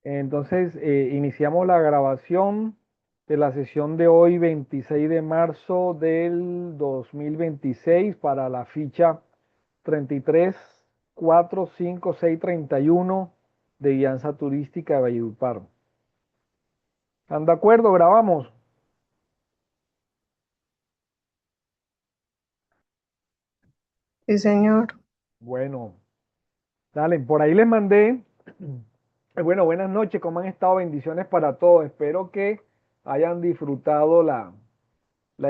Entonces, iniciamos la grabación de la sesión de hoy, 26 de marzo del 2026, para la ficha 33 45631 de Guianza Turística de Valledupar. ¿Están de acuerdo? Grabamos. Sí, señor. Bueno, dale, por ahí les mandé. Bueno, buenas noches, ¿cómo han estado? Bendiciones para todos. Espero que hayan disfrutado la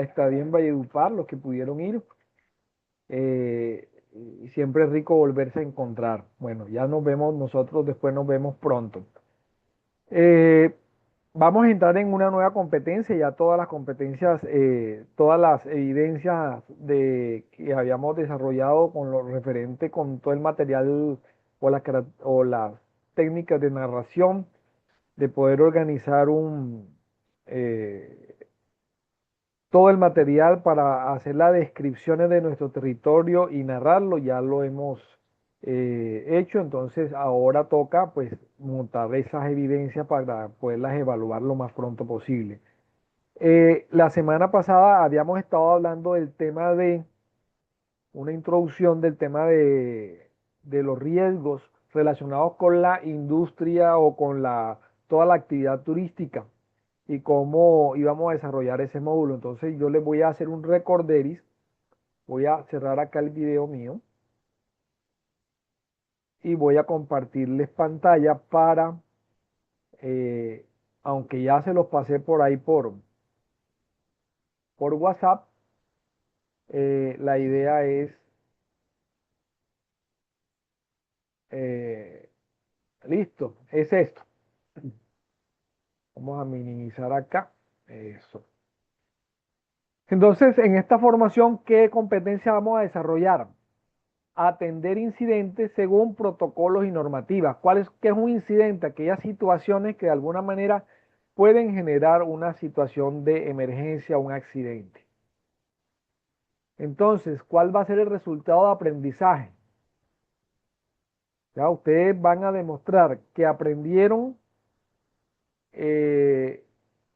estadía en Valledupar, los que pudieron ir. Y siempre es rico volverse a encontrar. Bueno, ya nos vemos nosotros, después nos vemos pronto. Eh, Vamos a entrar en una nueva competencia, ya todas las competencias, todas las evidencias que habíamos desarrollado con lo referente con todo el material o las técnicas de narración, de poder organizar eh, todo el material para hacer las descripciones de nuestro territorio y narrarlo, ya lo hemos hecho, entonces ahora toca pues montar esas evidencias para poderlas evaluar lo más pronto posible. La semana pasada habíamos estado hablando del tema de una introducción del tema de los riesgos relacionados con la industria o con toda la actividad turística y cómo íbamos a desarrollar ese módulo. Entonces yo les voy a hacer un recorderis, voy a cerrar acá el video mío y voy a compartirles pantalla para, eh, aunque ya se los pasé por ahí por WhatsApp, la idea es, eh, listo, es esto. Vamos a minimizar acá. Eso. Entonces, en esta formación, ¿qué competencia vamos a desarrollar? Atender incidentes según protocolos y normativas. ¿Qué es un incidente? Aquellas situaciones que de alguna manera pueden generar una situación de emergencia o un accidente. Entonces, ¿cuál va a ser el resultado de aprendizaje? Ya ustedes van a demostrar que aprendieron eh,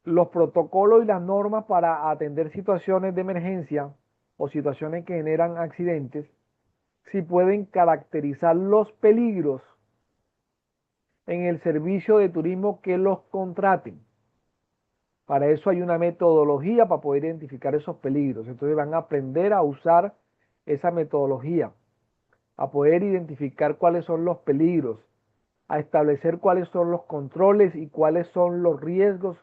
los protocolos y las normas para atender situaciones de emergencia o situaciones que generan accidentes, si pueden caracterizar los peligros en el servicio de turismo que los contraten. Para eso hay una metodología para poder identificar esos peligros. Entonces van a aprender a usar esa metodología, a poder identificar cuáles son los peligros, a establecer cuáles son los controles y cuáles son los riesgos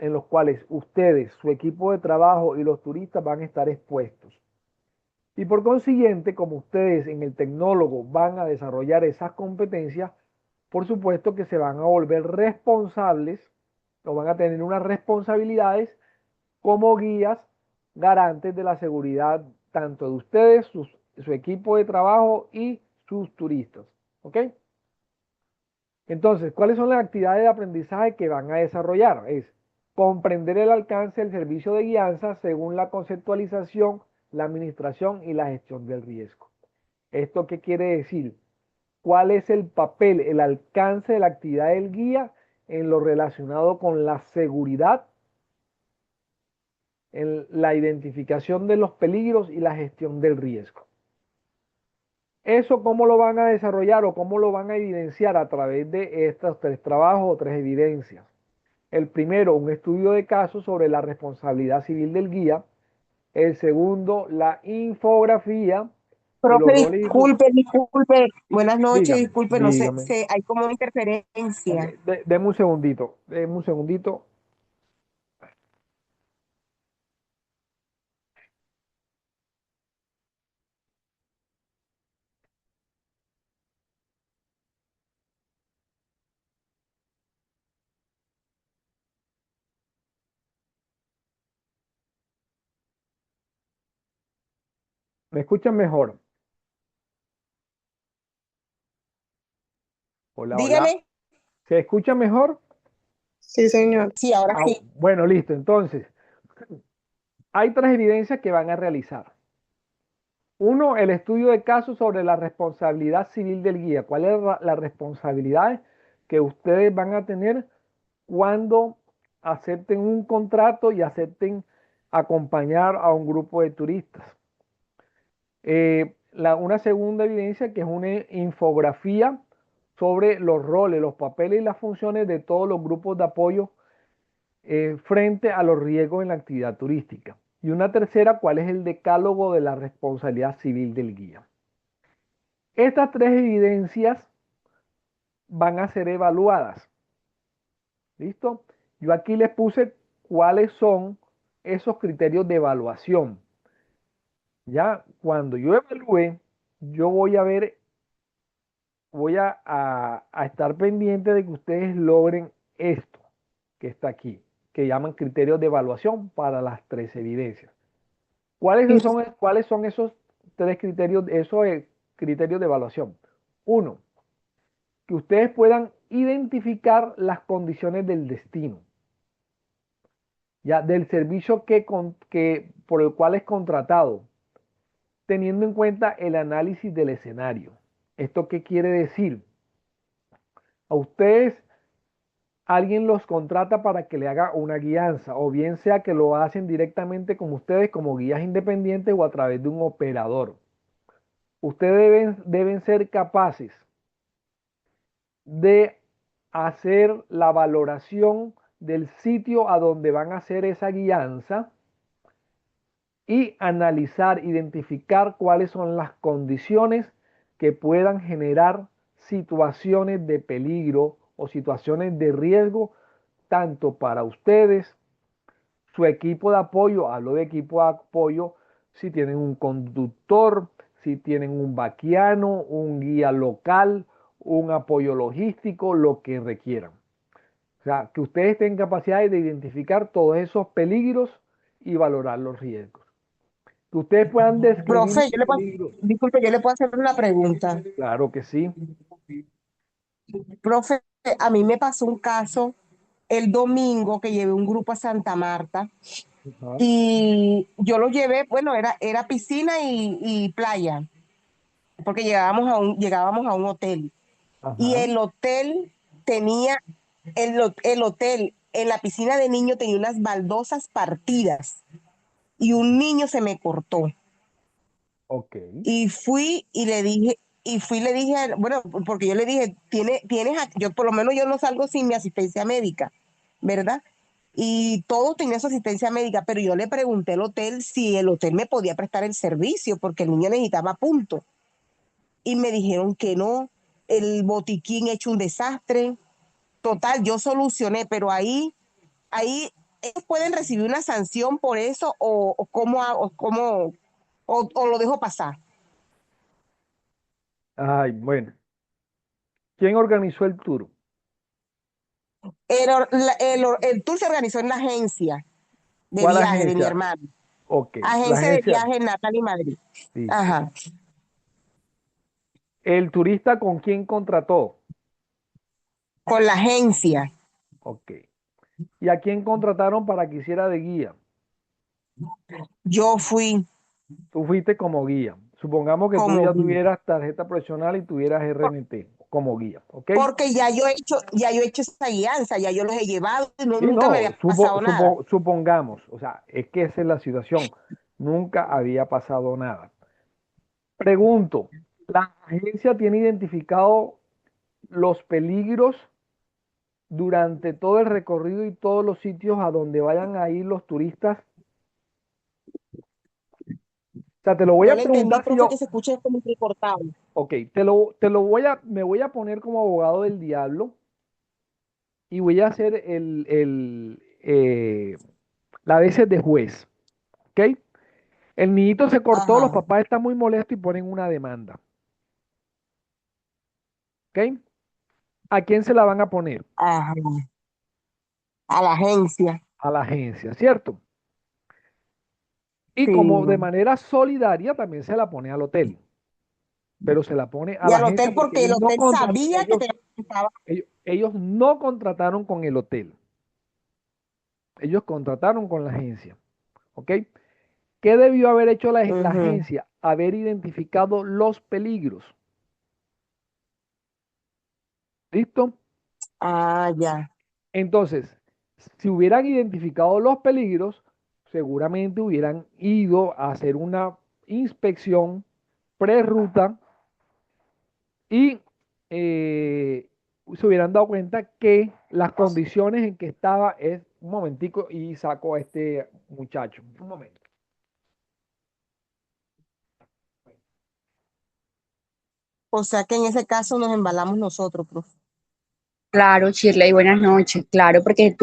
en los cuales ustedes, su equipo de trabajo y los turistas van a estar expuestos. Y por consiguiente, como ustedes en el tecnólogo van a desarrollar esas competencias, por supuesto que se van a volver responsables o van a tener unas responsabilidades como guías garantes de la seguridad tanto de ustedes, su equipo de trabajo y sus turistas. ¿Ok? Entonces, ¿cuáles son las actividades de aprendizaje que van a desarrollar? Es comprender el alcance del servicio de guianza según la conceptualización, la administración y la gestión del riesgo. ¿Esto qué quiere decir? ¿Cuál es el papel, el alcance de la actividad del guía en lo relacionado con la seguridad, en la identificación de los peligros y la gestión del riesgo? ¿Eso cómo lo van a desarrollar o cómo lo van a evidenciar a través de estos tres trabajos o tres evidencias? El primero, un estudio de caso sobre la responsabilidad civil del guía. El segundo, la infografía de Profe, los roles y disculpe. Buenas noches, dígame, disculpe, no sé, dígame. hay como una Ok, interferencia. deme un segundito, deme un segundito. ¿Me escuchan mejor? Hola, hola. Dígame. ¿Se escucha mejor? Sí, señor. Sí, ahora Ah, sí. bueno, listo. Entonces, hay tres evidencias que van a realizar. Uno, el estudio de caso sobre la responsabilidad civil del guía. ¿Cuál es la responsabilidad que ustedes van a tener cuando acepten un contrato y acepten acompañar a un grupo de turistas. Una segunda evidencia que es una infografía sobre los roles, los papeles y las funciones de todos los grupos de apoyo frente a los riesgos en la actividad turística. Y una tercera, cuál es el decálogo de la responsabilidad civil del guía. Estas tres evidencias van a ser evaluadas. ¿Listo? Yo aquí les puse cuáles son esos criterios de evaluación. Ya cuando yo evalúe, yo voy a ver, voy a estar pendiente de que ustedes logren esto que está aquí, que llaman criterios de evaluación para las tres evidencias. ¿Cuáles son esos tres criterios, criterios de evaluación? Uno, que ustedes puedan identificar las condiciones del destino, ya del servicio por el cual es contratado, teniendo en cuenta el análisis del escenario. ¿Esto qué quiere decir? A ustedes alguien los contrata para que le haga una guianza, o bien sea que lo hacen directamente con ustedes como guías independientes o a través de un operador. Ustedes deben ser capaces de hacer la valoración del sitio a donde van a hacer esa guianza y analizar, identificar cuáles son las condiciones que puedan generar situaciones de peligro o situaciones de riesgo, tanto para ustedes, su equipo de apoyo, hablo de equipo de apoyo, si tienen un conductor, si tienen un vaquiano, un guía local, un apoyo logístico, lo que requieran. O sea, que ustedes tengan capacidad de identificar todos esos peligros y valorar los riesgos. Que ustedes puedan describir Profe, los peligros. disculpe, yo le puedo hacer una pregunta. Claro que sí. Profe, a mí me pasó un caso el domingo que llevé un grupo a Santa Marta Ajá, y yo lo llevé, bueno, era piscina y playa, porque llegábamos a un hotel y ajá. el hotel tenía, el hotel en la piscina de niños tenía unas baldosas partidas y un niño se me cortó. Ok. Y fui y le dije, bueno, porque yo le dije, yo por lo menos yo no salgo sin mi asistencia médica, ¿verdad? Y todo tenía su asistencia médica, pero yo le pregunté al hotel si el hotel me podía prestar el servicio, porque el niño necesitaba punto. Y me dijeron que no, el botiquín hecho un desastre. Total, yo solucioné, pero ahí ellos pueden recibir una sanción por eso o lo dejo pasar. Ay, bueno. ¿Quién organizó el tour? El tour se organizó en la agencia de ¿Cuál viaje de mi agencia? hermano. Ok, la Agencia de agencia. viaje en Natalie Madrid. Listo. Ajá. ¿El turista con quién contrató? Con la agencia. Ok. ¿Y a quién contrataron para que hiciera de guía? Yo fui Tú fuiste como guía. Supongamos que tú como ya guía. tuvieras tarjeta profesional y tuvieras RNT como guía, ¿ok? Porque ya yo he hecho esa guianza, ya yo los he llevado y Sí, nunca me no, había pasado nada. supongamos, o sea, es que esa es la situación. Nunca había pasado nada. Pregunto, ¿la agencia tiene identificado los peligros durante todo el recorrido y todos los sitios a donde vayan a ir los turistas? O sea, te lo voy No a le entendí, preguntar si profe, que yo, se escucha esto muy cortado. ok, me voy a poner como abogado del diablo y voy a hacer la veces de juez, ¿ok? El niñito se cortó, los Ajá, papás están muy molestos y ponen una demanda, ¿ok? ¿A quién se la van a poner? ajá. A la agencia. A la agencia, ¿cierto? Y Sí. como de manera solidaria también se la pone al hotel, pero se la pone a Y la al agencia hotel porque porque el hotel sabía que te estaba. ellos no contrataron con el hotel, ellos contrataron con la agencia, ¿ok? ¿Qué debió haber hecho la Ujú. agencia? Haber identificado los peligros. ¿Listo? Ah, ya. Entonces, si hubieran identificado los peligros, seguramente hubieran ido a hacer una inspección pre-ruta y se hubieran dado cuenta que las condiciones en que estaba es un momentico y saco a este muchacho. Un momento. O sea que en ese caso nos embalamos nosotros, profe. Claro, Shirley, buenas noches. Claro, porque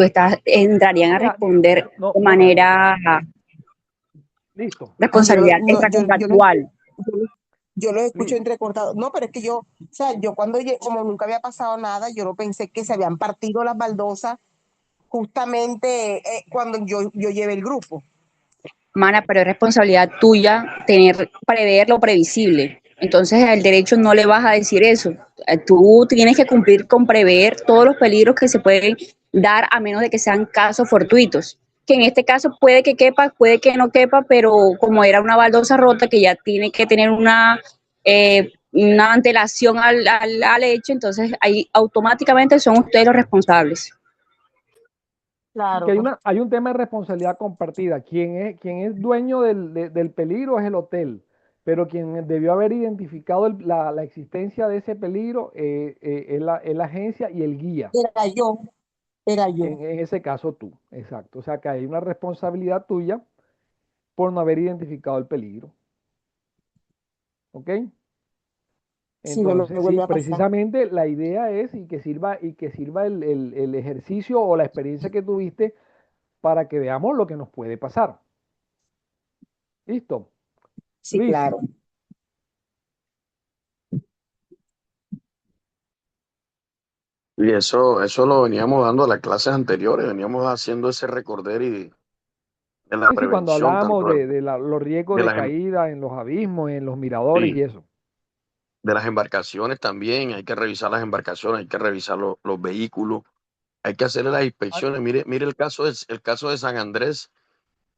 entrarían a Mira, responder no, de no, manera listo. Y responsabilidad no, extracontractual. yo lo escucho Listo. entrecortado. No, pero es que yo, o sea, yo cuando, como nunca había pasado nada, yo no pensé que se habían partido las baldosas justamente cuando yo llevé el grupo. Mana, pero es responsabilidad tuya prever lo previsible. Entonces, al derecho no le vas a decir eso. Tú tienes que cumplir con prever todos los peligros que se pueden dar a menos de que sean casos fortuitos. Que en este caso puede que quepa, puede que no quepa, pero como era una baldosa rota que ya tiene que tener una antelación al hecho, entonces ahí automáticamente son ustedes los responsables. Porque Claro. hay un tema de responsabilidad compartida. Quien es dueño del peligro es el hotel, pero quien debió haber identificado la existencia de ese peligro es la agencia y el guía. Era yo, era yo. En ese caso tú, exacto. O sea que hay una responsabilidad tuya por no haber identificado el peligro. ¿Ok? Si no me Entonces, sí, vuelve a pasar. precisamente la idea es y que sirva el ejercicio o la experiencia que tuviste para que veamos lo que nos puede pasar. ¿Listo? Sí, Luis, claro. Y eso lo veníamos dando a las clases anteriores, veníamos haciendo ese recorder y de la sí, sí, cuando prevención, hablábamos tanto los riesgos de de las, caída en los abismos, en los miradores sí, y eso. de las embarcaciones también, hay que revisar las embarcaciones, hay que revisar los vehículos, hay que hacerle las Ah, inspecciones. Mire el caso de San Andrés,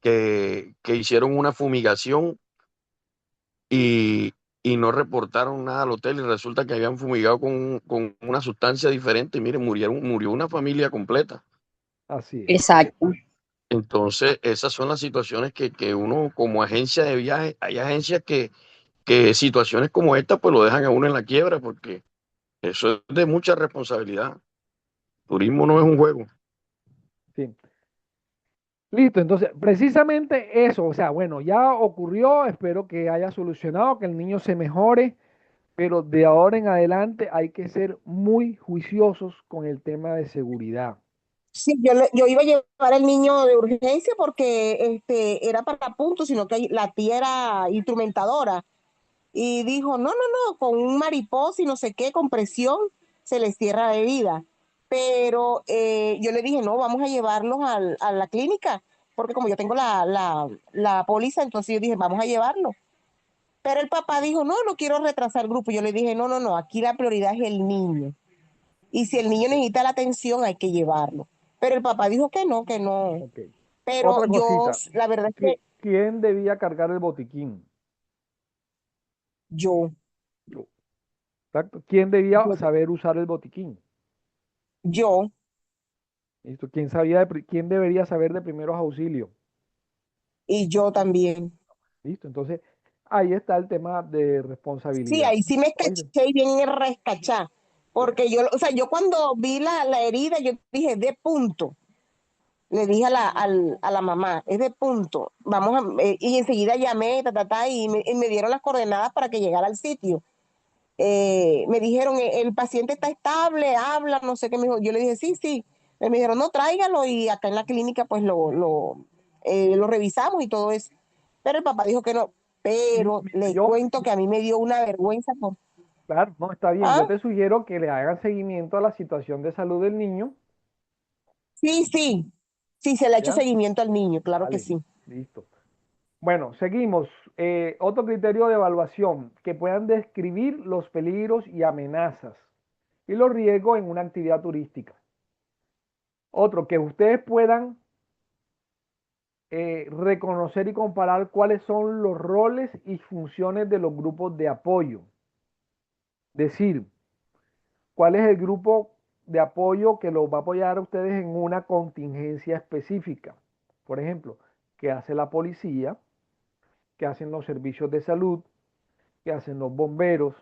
que hicieron una fumigación y, y no reportaron nada al hotel y resulta que habían fumigado con una sustancia diferente y mire, murió una familia completa. así es. Exacto. Entonces, esas son las situaciones que uno como agencia de viaje, hay agencias que situaciones como esta pues lo dejan a uno en la quiebra porque eso es de mucha responsabilidad. Turismo no es un juego. Sí. Listo, entonces, precisamente eso, o sea, bueno, ya ocurrió, espero que haya solucionado, que el niño se mejore, pero de ahora en adelante hay que ser muy juiciosos con el tema de seguridad. Sí, yo iba a llevar al niño de urgencia porque era para punto, sino que la tía era instrumentadora. Y dijo, no, no, no, con un mariposa y no sé qué, con presión, se les cierra la herida. Pero yo le dije, no, vamos a llevarlos a la clínica, porque como yo tengo la póliza, entonces yo dije, vamos a llevarlo. Pero el papá dijo, no, no quiero retrasar el grupo. Yo le dije, no, no, no, aquí la prioridad es el niño. Y si el niño Ok, necesita la atención, hay que llevarlo. Pero el papá dijo que no, que no. ok. Pero Otra yo, cosita, la verdad es que ¿quién debía cargar el botiquín? yo, Yo. Exacto. ¿Quién debía yo, saber usar el botiquín? yo ¿Listo? ¿Quién debería saber de primeros auxilios? y yo también. ¿Listo? Entonces, ahí está el tema de Sí, responsabilidad. ahí sí me ¿Oíste? escaché y bien rescachá. Sí. Porque yo, o sea, yo cuando vi la herida, yo dije, de punto. Le dije a la mamá, es de punto. Vamos y enseguida llamé, y me dieron las coordenadas para que llegara al sitio. Me dijeron, el paciente está estable, habla, no sé qué me dijo. Yo le dije, sí, sí. Me dijeron, no, tráigalo y acá en la clínica pues lo revisamos y todo eso. Pero el papá dijo que no. Pero Mira, le cuento que a mí me dio una vergüenza por... claro, no, está bien. Yo Ah, te sugiero que le hagan seguimiento a la situación de salud del niño, sí, sí. Sí, se le ha hecho ¿ya? seguimiento al niño, claro que Vale, sí. listo. Bueno, seguimos. Otro criterio de evaluación, que puedan describir los peligros y amenazas y los riesgos en una actividad turística. Otro, que ustedes puedan reconocer y comparar cuáles son los roles y funciones de los grupos de apoyo. Decir, cuál es el grupo de apoyo que los va a apoyar a ustedes en una contingencia específica. Por ejemplo, ¿qué hace la policía? ¿Qué hacen los servicios de salud? ¿Qué hacen los bomberos?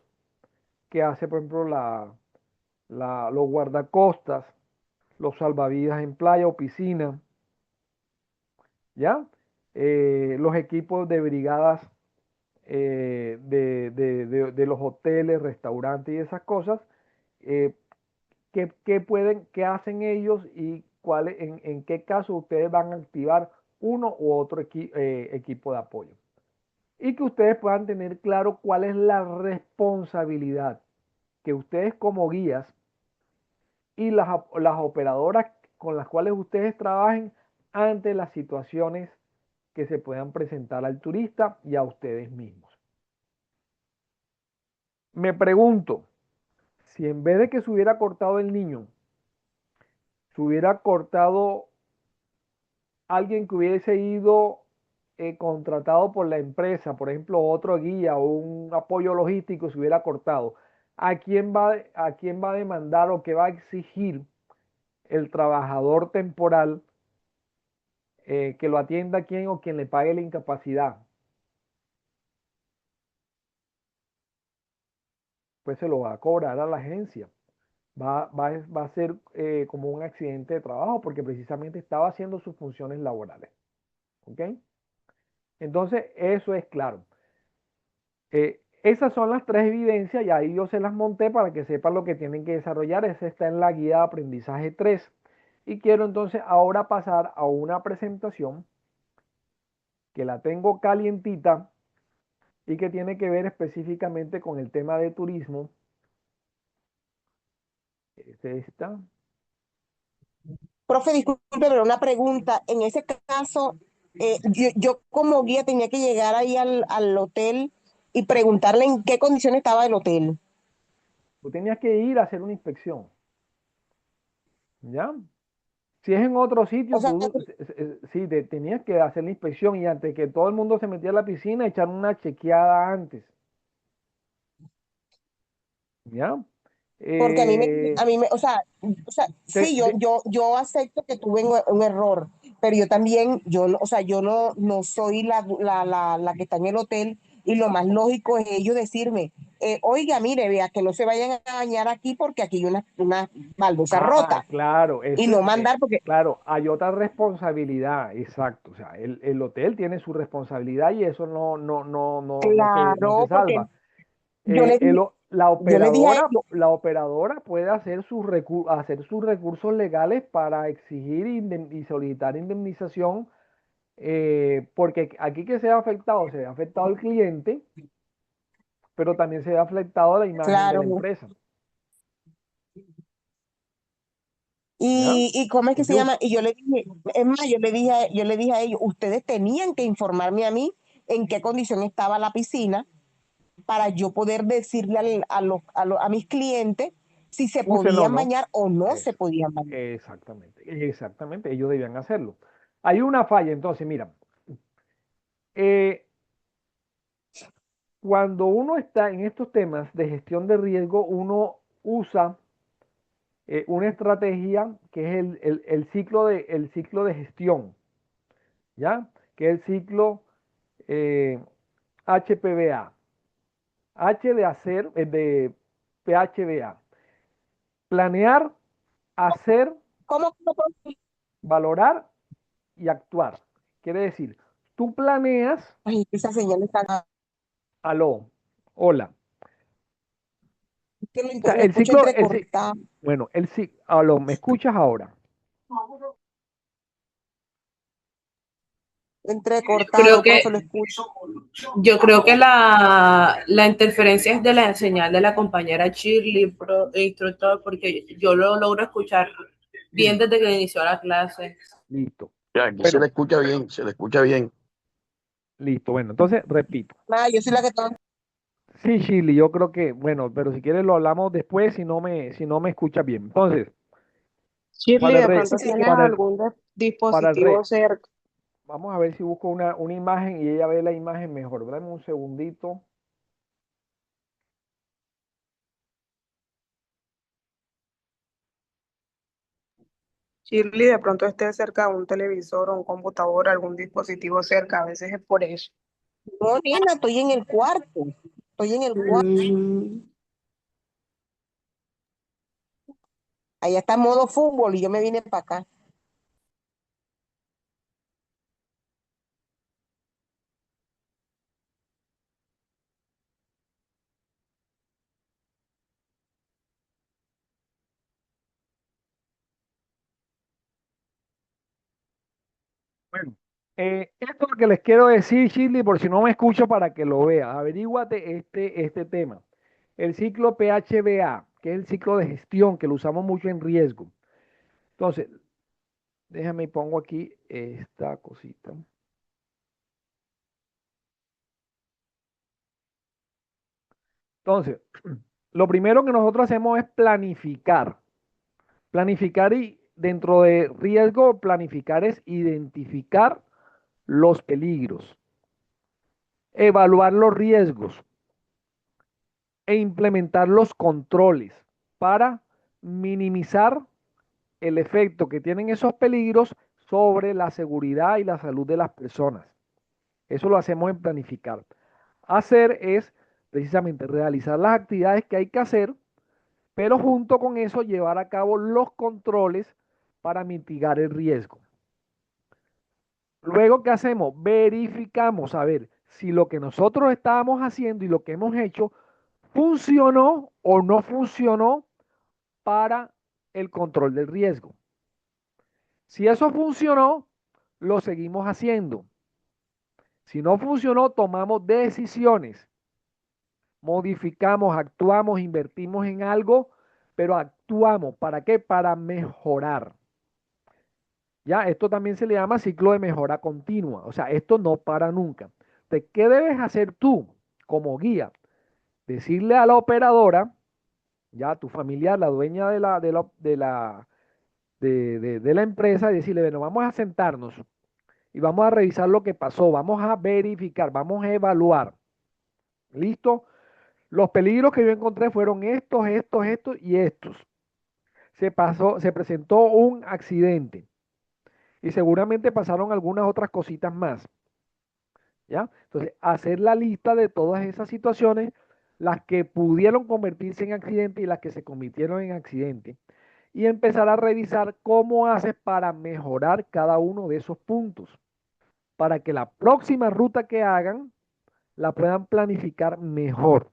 ¿Qué hace, por ejemplo, los guardacostas, los salvavidas en playa o piscina? ¿Ya? Los equipos de brigadas de los hoteles, restaurantes y esas cosas. ¿Qué hacen ellos y en qué caso ustedes van a activar uno u otro equipo de apoyo? Y que ustedes puedan tener claro cuál es la responsabilidad que ustedes como guías y las operadoras con las cuales ustedes trabajen ante las situaciones que se puedan presentar al turista y a ustedes mismos. Me pregunto, si en vez de que se hubiera cortado el niño, se hubiera cortado alguien que hubiese ido contratado por la empresa, por ejemplo, otro guía o un apoyo logístico se hubiera cortado, a quién va a demandar o qué va a exigir el trabajador temporal que lo atienda a quién o quien le pague la incapacidad? Pues se lo va a cobrar a la agencia. Va a ser como un accidente de trabajo porque precisamente estaba haciendo sus funciones laborales. ¿Ok? Entonces, eso es claro. Esas son las tres evidencias y ahí yo se las monté para que sepan lo que tienen que desarrollar. Esa está en la guía de aprendizaje 3. Y quiero entonces ahora pasar a una presentación que la tengo calientita y que tiene que ver específicamente con el tema de turismo. Es esta. Profe, disculpe, pero una pregunta. En ese caso, yo como guía tenía que llegar ahí al hotel y preguntarle en qué condiciones estaba el hotel. Tú tenías que ir a hacer una inspección. ¿Ya? Si es en otro O sitio, sea, tú sí, tenías que hacer la inspección y antes que todo el mundo se metiera a la piscina, echar una chequeada antes. ¿Ya? porque Eh, o sea, te- sí, de- yo acepto que tuve un error, pero yo también, o sea, yo no soy la que está en el hotel y lo más lógico es ellos decirme, oiga, mire, vea, que no se vayan a bañar aquí porque aquí hay una baldosa rota claro, y no mandar porque, claro, hay otra responsabilidad, exacto. O sea, el hotel tiene su responsabilidad y eso no se claro, porque salva. yo le dije, yo le dije a ellos, La operadora puede hacer hacer sus recursos legales para exigir y solicitar indemnización, porque aquí que se ha afectado el cliente, pero también se ha afectado la imagen de la claro. empresa. ¿Ya? Y cómo es que se Entonces, llama, y yo le dije, es más, yo le dije a ellos, ustedes tenían que informarme a mí en qué condición estaba la piscina para yo poder decirle a mis clientes si se use no, podían no. bañar o no se Eso. podían bañar. Exactamente. Ellos debían hacerlo. Hay una falla, entonces, mira, eh, cuando uno está en estos temas de gestión de riesgo, uno usa una estrategia que es el ciclo de gestión, ¿ya? Que es el ciclo HPBA. H de hacer, de PHBA. Planear, hacer, ¿Cómo? valorar y actuar. Quiere decir, tú planeas, Ay, esa señal está, aló, hola. que O sea, lo escucho entrecortado, bueno, aló, ¿me escuchas ahora? Creo entrecortado, que, profe, lo escucho. yo creo que la interferencia es de la señal de la compañera Shirley, instructor, porque yo lo logro escuchar bien Sí, desde que inició la clase. listo. Ya, aquí se le Bueno, escucha bien, se le escucha bien. listo. Bueno, entonces repito. Ah, yo soy la que está. Sí, Chile, yo creo que, bueno, pero si quieres lo hablamos después si no me escuchas bien. Entonces, Shirley, para el de re, pronto tienes para el, algún para el dispositivo re, cerca. vamos a ver si busco una imagen y ella ve la imagen mejor. Dame un segundito. Shirley de pronto esté cerca de un televisor o un computador, algún dispositivo cerca, a veces es por eso. No, nena, estoy en el cuarto. Estoy en el cuarto. Mm, Allá está modo fútbol y yo me vine para acá. Bueno, esto es lo que les quiero decir, Shirley, por si no me escucho para que lo veas. Averíguate este tema. El ciclo PHBA, que es el ciclo de gestión, que lo usamos mucho en riesgo. Entonces, déjame y pongo aquí esta cosita. Entonces, lo primero que nosotros hacemos es planificar. Planificar y dentro de riesgo, planificar es identificar los peligros, evaluar los riesgos e implementar los controles para minimizar el efecto que tienen esos peligros sobre la seguridad y la salud de las personas. Eso lo hacemos en planificar. Hacer es precisamente realizar las actividades que hay que hacer, pero junto con eso llevar a cabo los controles para mitigar el riesgo. Luego, ¿qué hacemos? Verificamos a ver si lo que nosotros estábamos haciendo y lo que hemos hecho funcionó o no funcionó para el control del riesgo. Si eso funcionó, lo seguimos haciendo. Si no funcionó, tomamos decisiones, modificamos, actuamos, invertimos en algo, pero actuamos. ¿Para qué? Para mejorar. Ya, esto también se le llama ciclo de mejora continua. O sea, esto no para nunca. Entonces, ¿qué debes hacer tú como guía? Decirle a la operadora, ya tu familiar, la dueña de la empresa, y decirle, bueno, vamos a sentarnos y vamos a revisar lo que pasó, vamos a verificar, vamos a evaluar. ¿Listo? Los peligros que yo encontré fueron estos y estos. Se presentó un accidente y seguramente pasaron algunas otras cositas más. ¿Ya? Entonces, hacer la lista de todas esas situaciones, las que pudieron convertirse en accidente y las que se convirtieron en accidente, y empezar a revisar cómo haces para mejorar cada uno de esos puntos, para que la próxima ruta que hagan la puedan planificar mejor.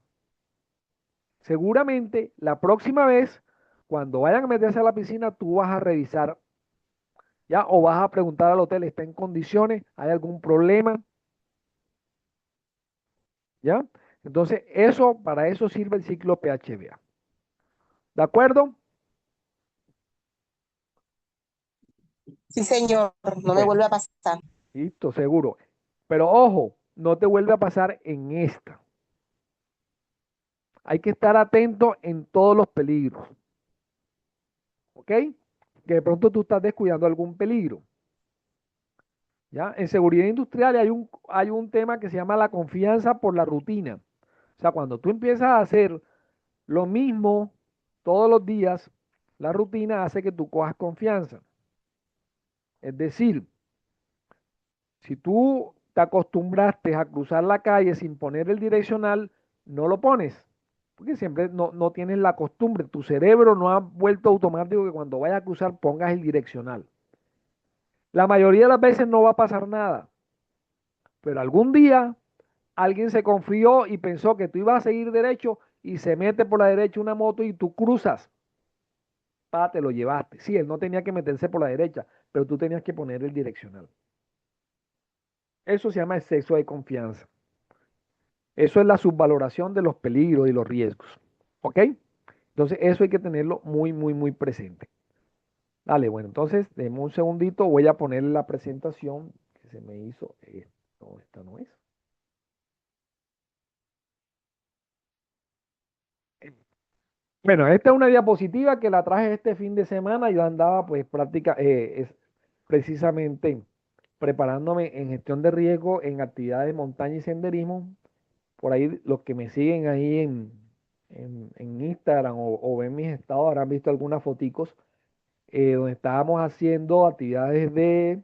Seguramente la próxima vez, cuando vayan a meterse a la piscina, tú vas a revisar, ¿ya? O vas a preguntar al hotel, ¿está en condiciones? ¿Hay algún problema? ¿Ya? Entonces, para eso sirve el ciclo PHBA. ¿De acuerdo? Sí, señor, no me Bueno, vuelve a pasar. listo, seguro. Pero ojo, no te vuelve a pasar en esta. Hay que estar atento en todos los peligros. ¿Ok? Que de pronto tú estás descuidando algún peligro. ¿Ya? En seguridad industrial hay un tema que se llama la confianza por la rutina. O sea, cuando tú empiezas a hacer lo mismo todos los días, la rutina hace que tú cojas confianza. Es decir, si tú te acostumbraste a cruzar la calle sin poner el direccional, no lo pones, porque siempre no tienes la costumbre. Tu cerebro no ha vuelto automático que cuando vayas a cruzar pongas el direccional. La mayoría de las veces no va a pasar nada, pero algún día alguien se confió y pensó que tú ibas a seguir derecho y se mete por la derecha una moto y tú cruzas. Te lo llevaste. Sí, él no tenía que meterse por la derecha, pero tú tenías que poner el direccional. Eso se llama exceso de confianza. Eso es la subvaloración de los peligros y los riesgos. ¿Ok? Entonces, eso hay que tenerlo muy, muy, muy presente. Dale, bueno, entonces, denme un segundito. Voy a poner la presentación que se me hizo. No, esta no es. Bueno, esta es una diapositiva que la traje este fin de semana. Yo andaba, pues, es precisamente preparándome en gestión de riesgo en actividades de montaña y senderismo. Por ahí, los que me siguen ahí en Instagram o ven mis estados habrán visto algunas foticos. donde estábamos haciendo actividades de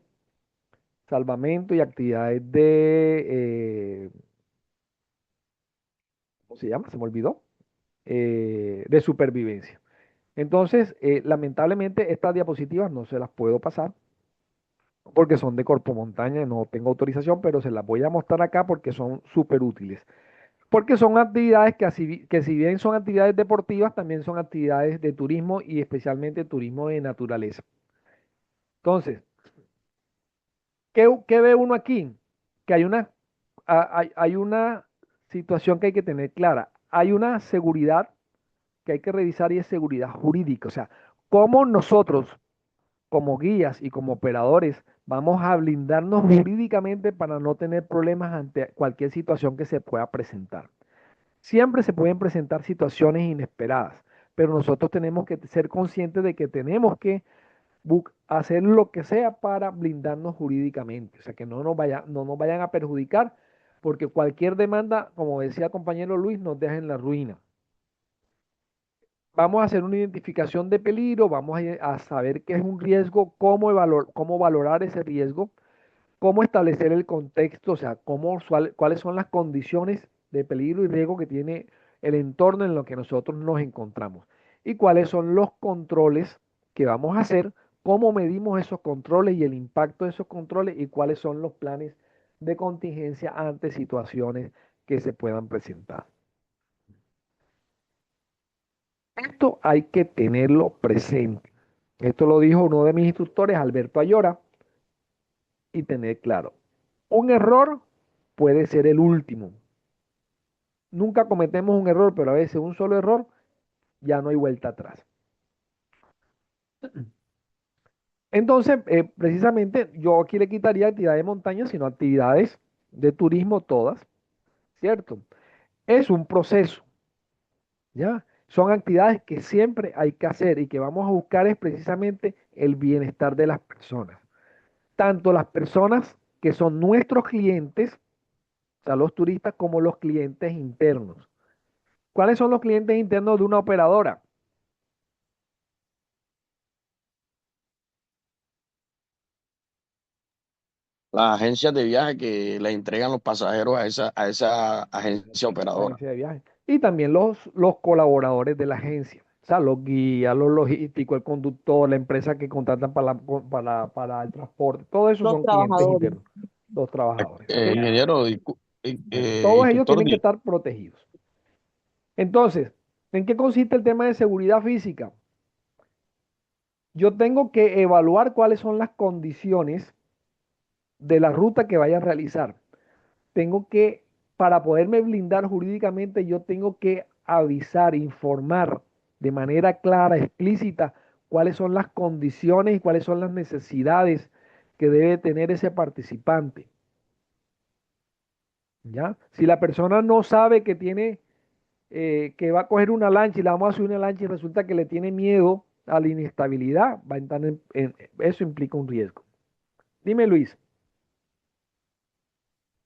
salvamento y actividades de, ¿cómo se llama? Se me olvidó, de supervivencia. Entonces, lamentablemente estas diapositivas no se las puedo pasar porque son de Corpo Montaña, no tengo autorización, pero se las voy a mostrar acá porque son súper útiles. Porque son actividades que si bien son actividades deportivas, también son actividades de turismo y especialmente turismo de naturaleza. Entonces, ¿qué ve uno aquí? Que hay una situación que hay que tener clara. Hay una seguridad que hay que revisar y es seguridad jurídica. O sea, cómo nosotros, como guías y como operadores, vamos a blindarnos jurídicamente para no tener problemas ante cualquier situación que se pueda presentar. Siempre se pueden presentar situaciones inesperadas, pero nosotros tenemos que ser conscientes de que tenemos que hacer lo que sea para blindarnos jurídicamente, o sea, que no nos vayan a perjudicar, porque cualquier demanda, como decía el compañero Luis, nos deja en la ruina. Vamos a hacer una identificación de peligro, vamos a saber qué es un riesgo, cómo valorar ese riesgo, cómo establecer el contexto, o sea, cuáles son las condiciones de peligro y riesgo que tiene el entorno en lo que nosotros nos encontramos y cuáles son los controles que vamos a hacer, cómo medimos esos controles y el impacto de esos controles y cuáles son los planes de contingencia ante situaciones que se puedan presentar. Esto hay que tenerlo presente. Esto lo dijo uno de mis instructores, Alberto Ayora, y tener claro, un error puede ser el último. Nunca cometemos un error, pero a veces un solo error ya no hay vuelta atrás. Entonces, precisamente yo aquí le quitaría actividades de montaña, sino actividades de turismo todas, ¿cierto? Es un proceso, ¿ya? Son actividades que siempre hay que hacer y que vamos a buscar es precisamente el bienestar de las personas. Tanto las personas que son nuestros clientes, o sea, los turistas, como los clientes internos. ¿Cuáles son los clientes internos de una operadora? Las agencias de viaje que le entregan los pasajeros a esa agencia La operadora. agencia de viajes. Y también los colaboradores de la agencia. O sea, los guías, los logísticos, el conductor, la empresa que contratan para el transporte. Todo eso Los son clientes trabajadores. internos, los trabajadores. ¿Ok? Ingeniero, Todos ellos instructor, tienen que estar protegidos. Entonces, ¿en qué consiste el tema de seguridad física? Yo tengo que evaluar cuáles son las condiciones de la ruta que vaya a realizar. Tengo que, para poderme blindar jurídicamente, yo tengo que avisar, informar de manera clara, explícita, cuáles son las condiciones y cuáles son las necesidades que debe tener ese participante. ¿Ya? Si la persona no sabe que tiene, que va a coger una lancha y la vamos a subir una lancha y resulta que le tiene miedo a la inestabilidad, va a entrar eso implica un riesgo. Dime, Luis.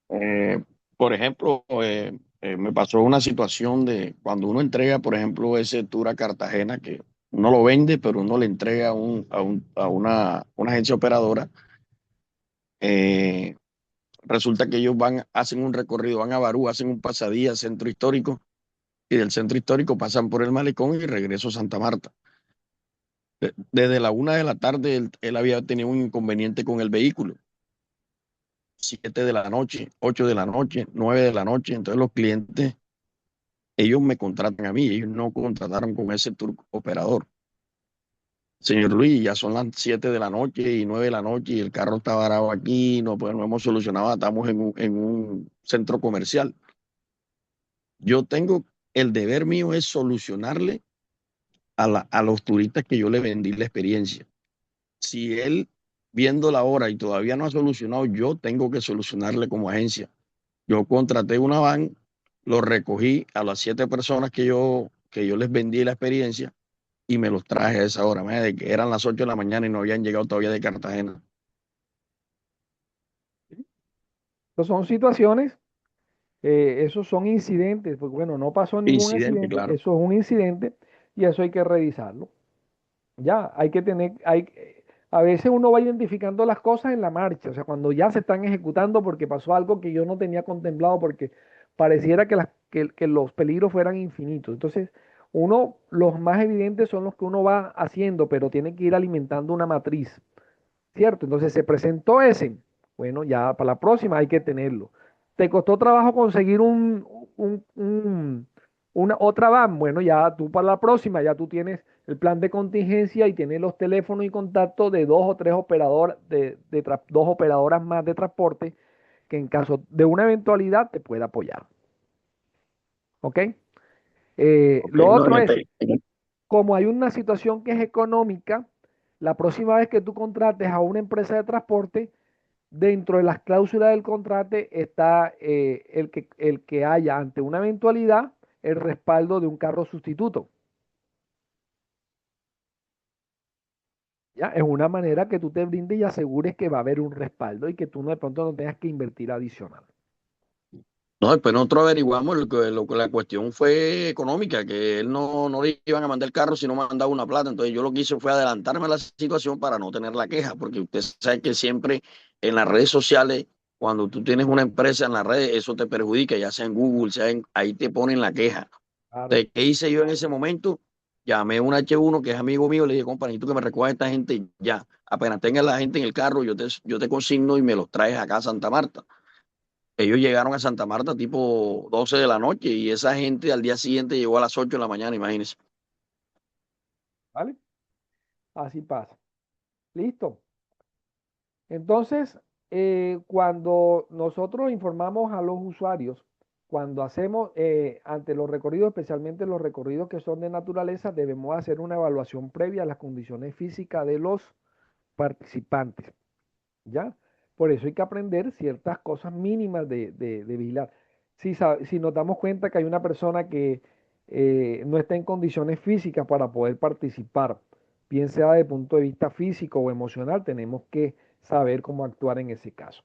eh, por ejemplo, me pasó una situación de cuando uno entrega, por ejemplo, ese tour a Cartagena, que uno lo vende, pero uno le entrega a una agencia operadora. eh, Resulta que ellos hacen un recorrido, van a Barú, hacen un pasadía, centro histórico, y del centro histórico pasan por el malecón y regreso a Santa Marta. Desde la 1 de la tarde él había tenido un inconveniente con el vehículo. 7 de la noche, 8 de la noche, 9 de la noche. Entonces los clientes, ellos me contratan a mí, ellos no contrataron con ese tour operador. Señor Luis, ya son las 7 de la noche y 9 de la noche y el carro está varado aquí, no, pues no hemos solucionado, estamos en un centro comercial. Yo tengo, el deber mío es solucionarle a los turistas que yo le vendí la experiencia. Si él, viendo la hora y todavía no ha solucionado, yo tengo que solucionarle como agencia. Yo contraté una van, lo recogí a las 7 personas que yo les vendí la experiencia y me los traje a esa hora. De que eran las 8 de la mañana y no habían llegado todavía de Cartagena. Entonces son situaciones, esos son incidentes, pues bueno, no pasó ningún Incidente, accidente, claro. eso es un incidente y eso hay que revisarlo. Ya, hay que tener, a veces uno va identificando las cosas en la marcha, o sea, cuando ya se están ejecutando porque pasó algo que yo no tenía contemplado, porque pareciera que los peligros fueran infinitos. Entonces, los más evidentes son los que uno va haciendo, pero tiene que ir alimentando una matriz, ¿cierto? Entonces, se presentó ese, bueno, ya para la próxima hay que tenerlo. ¿Te costó trabajo conseguir una otra van? Bueno, ya tú para la próxima, ya tú tienes el plan de contingencia y tienes los teléfonos y contactos de dos o tres operadoras, dos operadoras más de transporte que en caso de una eventualidad te pueda apoyar. ¿Ok? Ok, Lo no, otro es, como hay una situación que es económica, la próxima vez que tú contrates a una empresa de transporte, dentro de las cláusulas del contrato está el que haya ante una eventualidad el respaldo de un carro sustituto. ¿Ya? Es una manera que tú te brindes y asegures que va a haber un respaldo y que tú no, de pronto no tengas que invertir adicional. no, después nosotros averiguamos la cuestión fue económica, que él no le iban a mandar el carro si no mandaba una plata. Entonces yo lo que hice fue adelantarme a la situación para no tener la queja, porque usted sabe que siempre en las redes sociales, cuando tú tienes una empresa en las redes, eso te perjudica, ya sea en Google, ahí te ponen la queja. Claro. Entonces, ¿qué hice yo en ese momento? Llamé a un H1 que es amigo mío, le dije, compañito, que me recoja esta gente y ya. Apenas tenga la gente en el carro, yo te consigno y me los traes acá a Santa Marta. Ellos llegaron a Santa Marta tipo 12 de la noche y esa gente al día siguiente llegó a las 8 de la mañana, imagínense. ¿Vale? Así pasa. Listo. Entonces, cuando nosotros informamos a los usuarios, cuando hacemos ante los recorridos, especialmente los recorridos que son de naturaleza, debemos hacer una evaluación previa a las condiciones físicas de los participantes, ¿ya? Por eso hay que aprender ciertas cosas mínimas de vigilar. Si nos damos cuenta que hay una persona que no está en condiciones físicas para poder participar, bien sea desde el punto de vista físico o emocional, tenemos que saber cómo actuar en ese caso.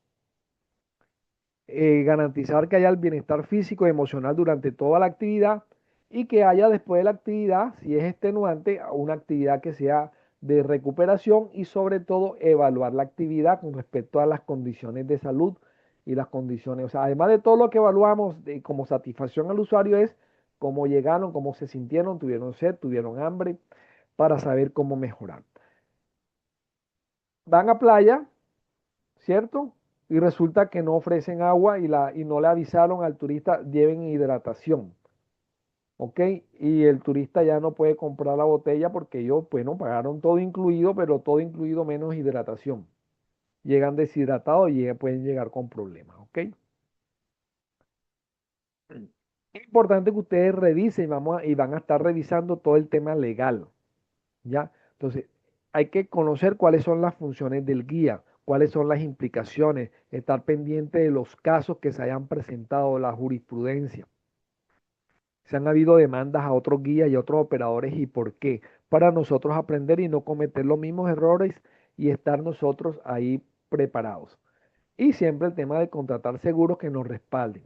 Garantizar que haya el bienestar físico y emocional durante toda la actividad y que haya después de la actividad, si es extenuante, una actividad que sea de recuperación y sobre todo evaluar la actividad con respecto a las condiciones de salud y las condiciones, o sea, además de todo lo que evaluamos como satisfacción al usuario es cómo llegaron, cómo se sintieron, tuvieron sed, tuvieron hambre, para saber cómo mejorar. Van a playa, ¿cierto? Y resulta que no ofrecen agua y no le avisaron al turista, lleven hidratación, ¿ok? Y el turista ya no puede comprar la botella porque ellos, bueno, pagaron todo incluido, pero todo incluido menos hidratación. Llegan deshidratados y pueden llegar con problemas, ¿ok? Es importante que ustedes revisen y van a estar revisando todo el tema legal, ¿ya? Entonces, hay que conocer cuáles son las funciones del guía, cuáles son las implicaciones, estar pendiente de los casos que se hayan presentado, la jurisprudencia. Se han habido demandas a otros guías y a otros operadores y por qué, para nosotros aprender y no cometer los mismos errores y estar nosotros ahí preparados. Y siempre el tema de contratar seguros que nos respalden.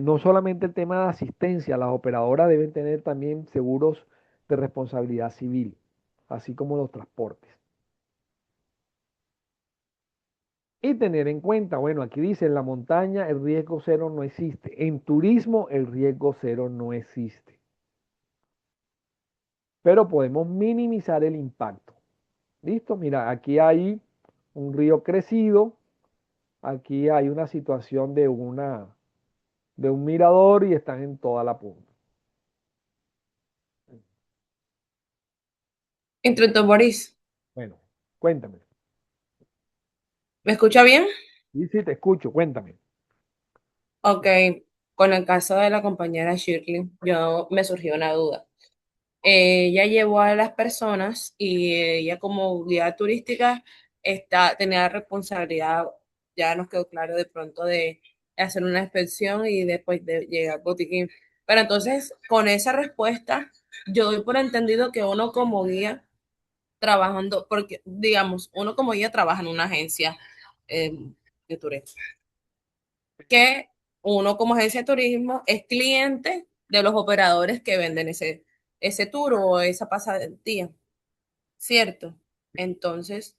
No solamente el tema de asistencia, las operadoras deben tener también seguros de responsabilidad civil, así como los transportes. Y tener en cuenta, bueno, aquí dice, en la montaña el riesgo cero no existe, en turismo el riesgo cero no existe, pero podemos minimizar el impacto. ¿Listo? Mira, aquí hay un río crecido, aquí hay una situación de un mirador y están en toda la punta. Intento Boris, Bueno, cuéntame. ¿me escucha bien? Sí, sí, te escucho, cuéntame. Ok, con el caso de la compañera Shirley, yo me surgió una duda. Ella llevó a las personas y ella como guía turística tenía la responsabilidad, ya nos quedó claro de pronto de hacer una inspección y después de llegar al botiquín. Pero entonces, con esa respuesta, yo doy por entendido que uno como guía trabajando, porque digamos, uno como guía trabaja en una agencia eh, de turismo, que uno como agencia de turismo es cliente de los operadores que venden ese tour o esa pasantía. ¿cierto? Entonces,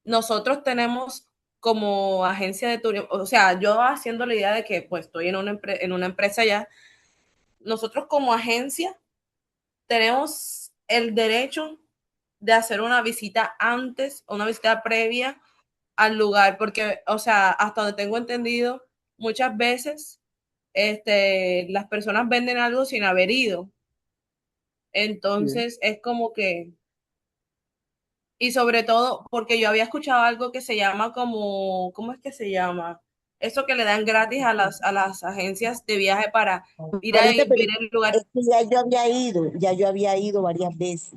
nosotros tenemos como agencia de turismo, o sea, yo haciendo la idea de que pues estoy en una empresa ya, nosotros como agencia tenemos el derecho de hacer una visita antes, una visita previa al lugar, porque, o sea, hasta donde tengo entendido, muchas veces las personas venden algo sin haber ido. Sí. Entonces, es como que, y sobre todo, porque yo había escuchado algo que se llama como, ¿cómo es que se llama? Eso que le dan gratis a las agencias de viaje para ir a Marita, pero vivir el lugar. es que ya yo había ido varias veces.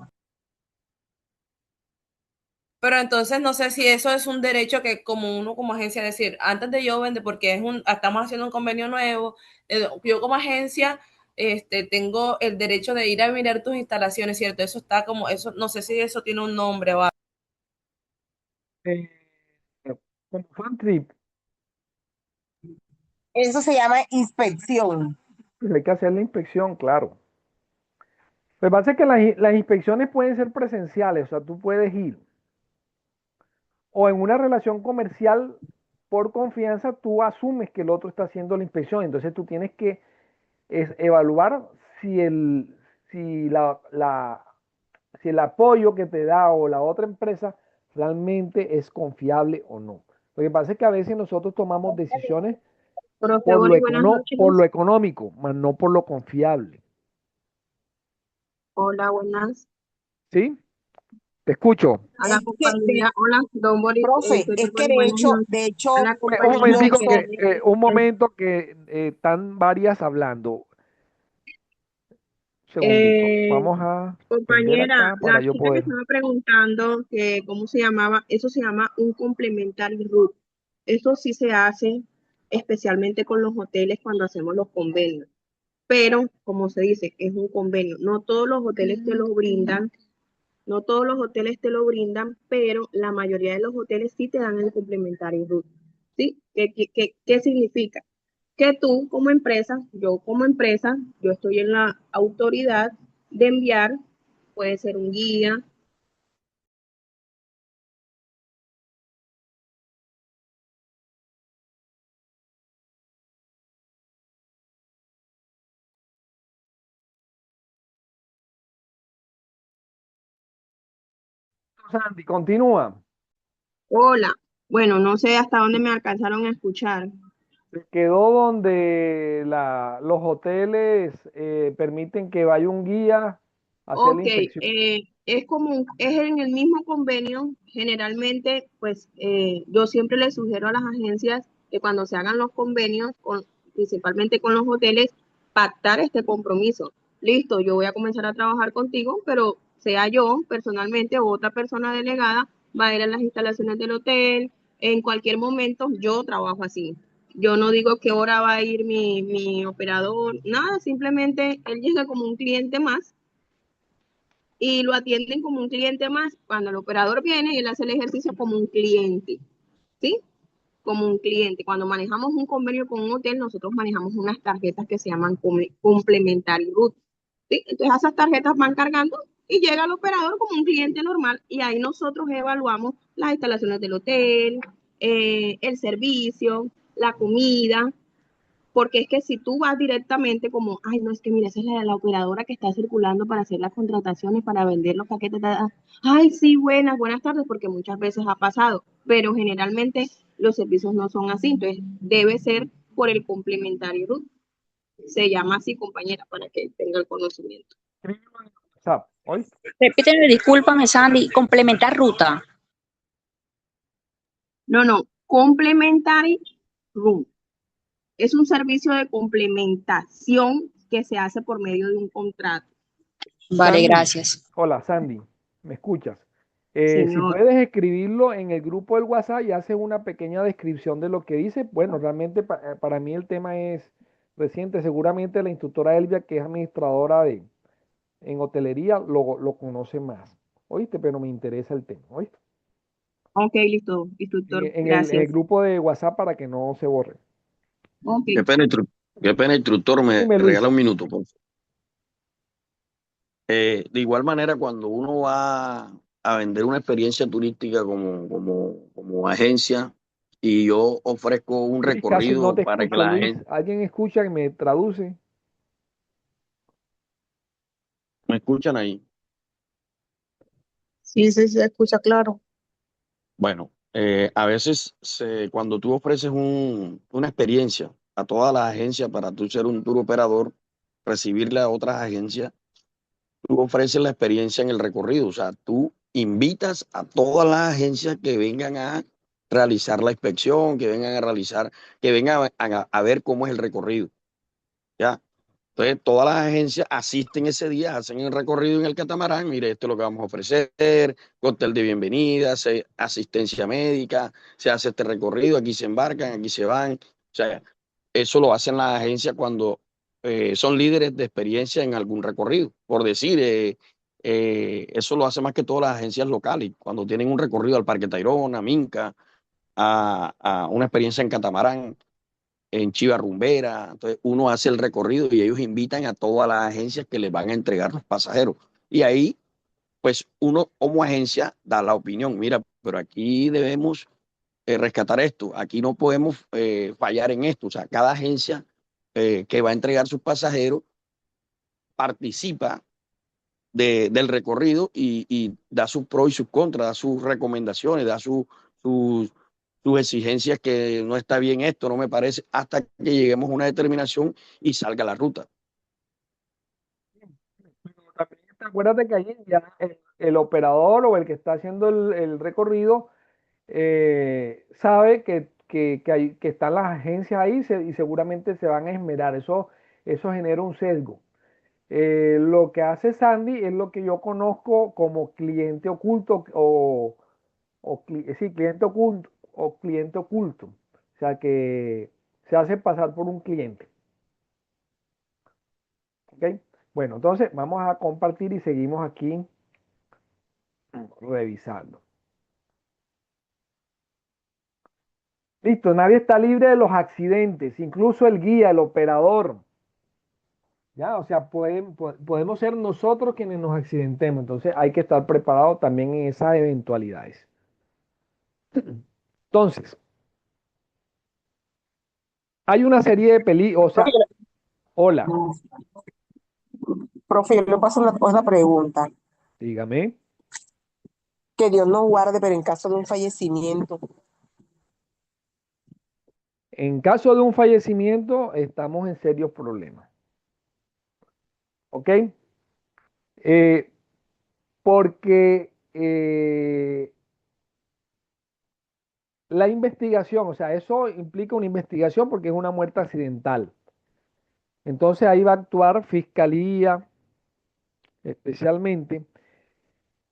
Pero entonces no sé si eso es un derecho que como uno como agencia decir, antes de yo vender, porque estamos haciendo un convenio nuevo, yo como agencia tengo el derecho de ir a mirar tus instalaciones, ¿cierto? Eso está como, eso, no sé si eso tiene un nombre o algo. Eh, como fan trip, Eso se llama inspección. pues hay que hacer la inspección, claro. Lo que pasa es que las inspecciones pueden ser presenciales, o sea, tú puedes ir. O en una relación comercial, por confianza, tú asumes que el otro está haciendo la inspección. Entonces tú tienes que evaluar si si si el apoyo que te da o la otra empresa realmente es confiable o no. Lo que pasa es que a veces nosotros tomamos decisiones Profe Boli, buenas por noches. lo económico, más no por lo confiable. Hola, buenas. ¿Sí? Te escucho. A la Es que, compañera, hola, don Boli, profe, es Profe que Boli, buenas noches. de A hecho, la compañera nosotros, Un momento que están varias hablando. Un segundito. eh, Vamos a prender compañera, acá para la yo chica me poder. estaba preguntando que cómo se llamaba, eso se llama un complementario root. Eso sí se hace especialmente con los hoteles cuando hacemos los convenios. Pero, como se dice, es un convenio. No todos los hoteles te lo brindan. No todos los hoteles te lo brindan, pero la mayoría de los hoteles sí te dan el complementario root. ¿Sí? ¿Qué significa? Que tú como empresa, yo estoy en la autoridad de enviar, puede ser un guía. Sandy, continúa. Hola, bueno, no sé hasta dónde me alcanzaron a escuchar. Se quedó donde los hoteles permiten que vaya un guía a hacer la Ok, inspección. es en el mismo convenio, generalmente, pues yo siempre les sugiero a las agencias que cuando se hagan los convenios, principalmente con los hoteles, pactar este compromiso. Listo, yo voy a comenzar a trabajar contigo, pero sea yo personalmente o otra persona delegada, va a ir a las instalaciones del hotel, en cualquier momento yo trabajo así. Yo no digo qué hora va a ir mi operador, nada, simplemente él llega como un cliente más y lo atienden como un cliente más. Cuando el operador viene, él hace el ejercicio como un cliente, ¿sí? Como un cliente. Cuando manejamos un convenio con un hotel, nosotros manejamos unas tarjetas que se llaman complementary root, ¿sí? Entonces esas tarjetas van cargando y llega el operador como un cliente normal y ahí nosotros evaluamos las instalaciones del hotel, el servicio, la comida, porque es que si tú vas directamente como, ay, no, es que mira, esa es la operadora que está circulando para hacer las contrataciones, para vender los paquetes. Ay, sí, buenas tardes, porque muchas veces ha pasado, pero generalmente los servicios no son así. Entonces, debe ser por el complementario root. Se llama así, compañera, para que tenga el conocimiento. O sea, ¿oí? Repíteme, discúlpame, Sandy, complementar ruta. No, complementary root. Es un servicio de complementación que se hace por medio de un contrato. Vale, Sandy, gracias. hola Sandy, ¿me escuchas? Si Señor. puedes escribirlo en el grupo del WhatsApp y haces una pequeña descripción de lo que dice, bueno, realmente para mí el tema es reciente, seguramente la instructora Elvia, que es administradora en hotelería, lo conoce más, ¿oíste? Pero me interesa el tema, ¿oíste? Ok, listo, instructor, En el gracias. grupo de WhatsApp para que no se borre. Ok. Qué pena, instructor, me Dime, Luis. regala un minuto, por favor. De igual manera, cuando uno va a vender una experiencia turística como agencia y yo ofrezco un Luis, casi no recorrido te para que escucho, la Luis. gente ¿Alguien escucha que me traduce? me escuchan ahí. Sí, sí, se escucha claro. Bueno, a veces cuando tú ofreces una experiencia a todas las agencias para tú ser un tour operador, recibirle a otras agencias, tú ofreces la experiencia en el recorrido. O sea, tú invitas a todas las agencias que vengan a realizar la inspección, que vengan a realizar, que vengan a ver cómo es el recorrido. ¿Ya? Entonces, todas las agencias asisten ese día, hacen el recorrido en el catamarán. Mire, esto es lo que vamos a ofrecer: cóctel de bienvenida, asistencia médica, se hace este recorrido, aquí se embarcan, aquí se van. O sea, eso lo hacen las agencias cuando son líderes de experiencia en algún recorrido. Por decir, eso lo hace más que todas las agencias locales, cuando tienen un recorrido al Parque Tayrona, a Minca, a una experiencia en catamarán, en Chiva Rumbera. Entonces uno hace el recorrido y ellos invitan a todas las agencias que les van a entregar los pasajeros. Y ahí, pues uno como agencia da la opinión: mira, pero aquí debemos rescatar esto, aquí no podemos fallar en esto. O sea, cada agencia que va a entregar sus pasajeros participa del recorrido y da sus pros y sus contras, da sus recomendaciones, da sus exigencias, que no está bien esto, no me parece, hasta que lleguemos a una determinación y salga la ruta. Pero también acuérdate que allí ya el operador o el que está haciendo el recorrido sabe que están las agencias ahí y seguramente se van a esmerar. Eso genera un sesgo. Lo que hace Sandy es lo que yo conozco como cliente oculto sí, cliente oculto. O sea, que se hace pasar por un cliente. ¿Ok? Bueno, entonces vamos a compartir y seguimos aquí revisando. Listo, nadie está libre de los accidentes, incluso el guía, el operador. ¿Ya? O sea, podemos ser nosotros quienes nos accidentemos. Entonces hay que estar preparado también en esas eventualidades. Entonces, hay una serie de películas, o Profe, sea, hola, profe, yo le paso otra pregunta. dígame. Que Dios nos guarde, pero en caso de un fallecimiento, En caso de un fallecimiento, estamos en serios problemas. ¿Ok? Eh, porque la investigación, o sea, eso implica una investigación porque es una muerte accidental. Entonces ahí va a actuar fiscalía especialmente.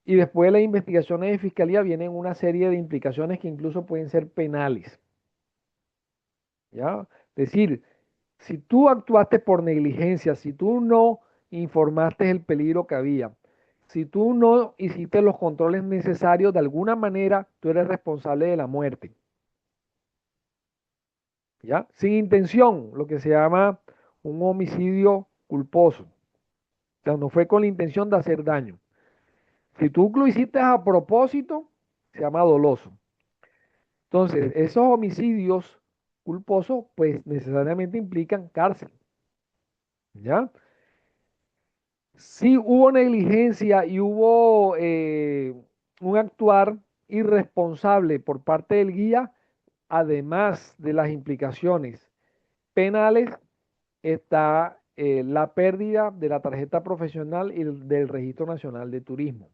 Y después de las investigaciones de fiscalía vienen una serie de implicaciones que incluso pueden ser penales. ¿Ya? Es decir, si tú actuaste por negligencia, si tú no informaste el peligro que había, si tú no hiciste los controles necesarios, de alguna manera tú eres responsable de la muerte. ¿Ya? Sin intención, lo que se llama un homicidio culposo. O sea, no fue con la intención de hacer daño. Si tú lo hiciste a propósito, se llama doloso. Entonces, esos homicidios culposos, pues necesariamente implican cárcel. ¿Ya? Si hubo negligencia y hubo un actuar irresponsable por parte del guía, además de las implicaciones penales, está la pérdida de la tarjeta profesional y del Registro Nacional de Turismo,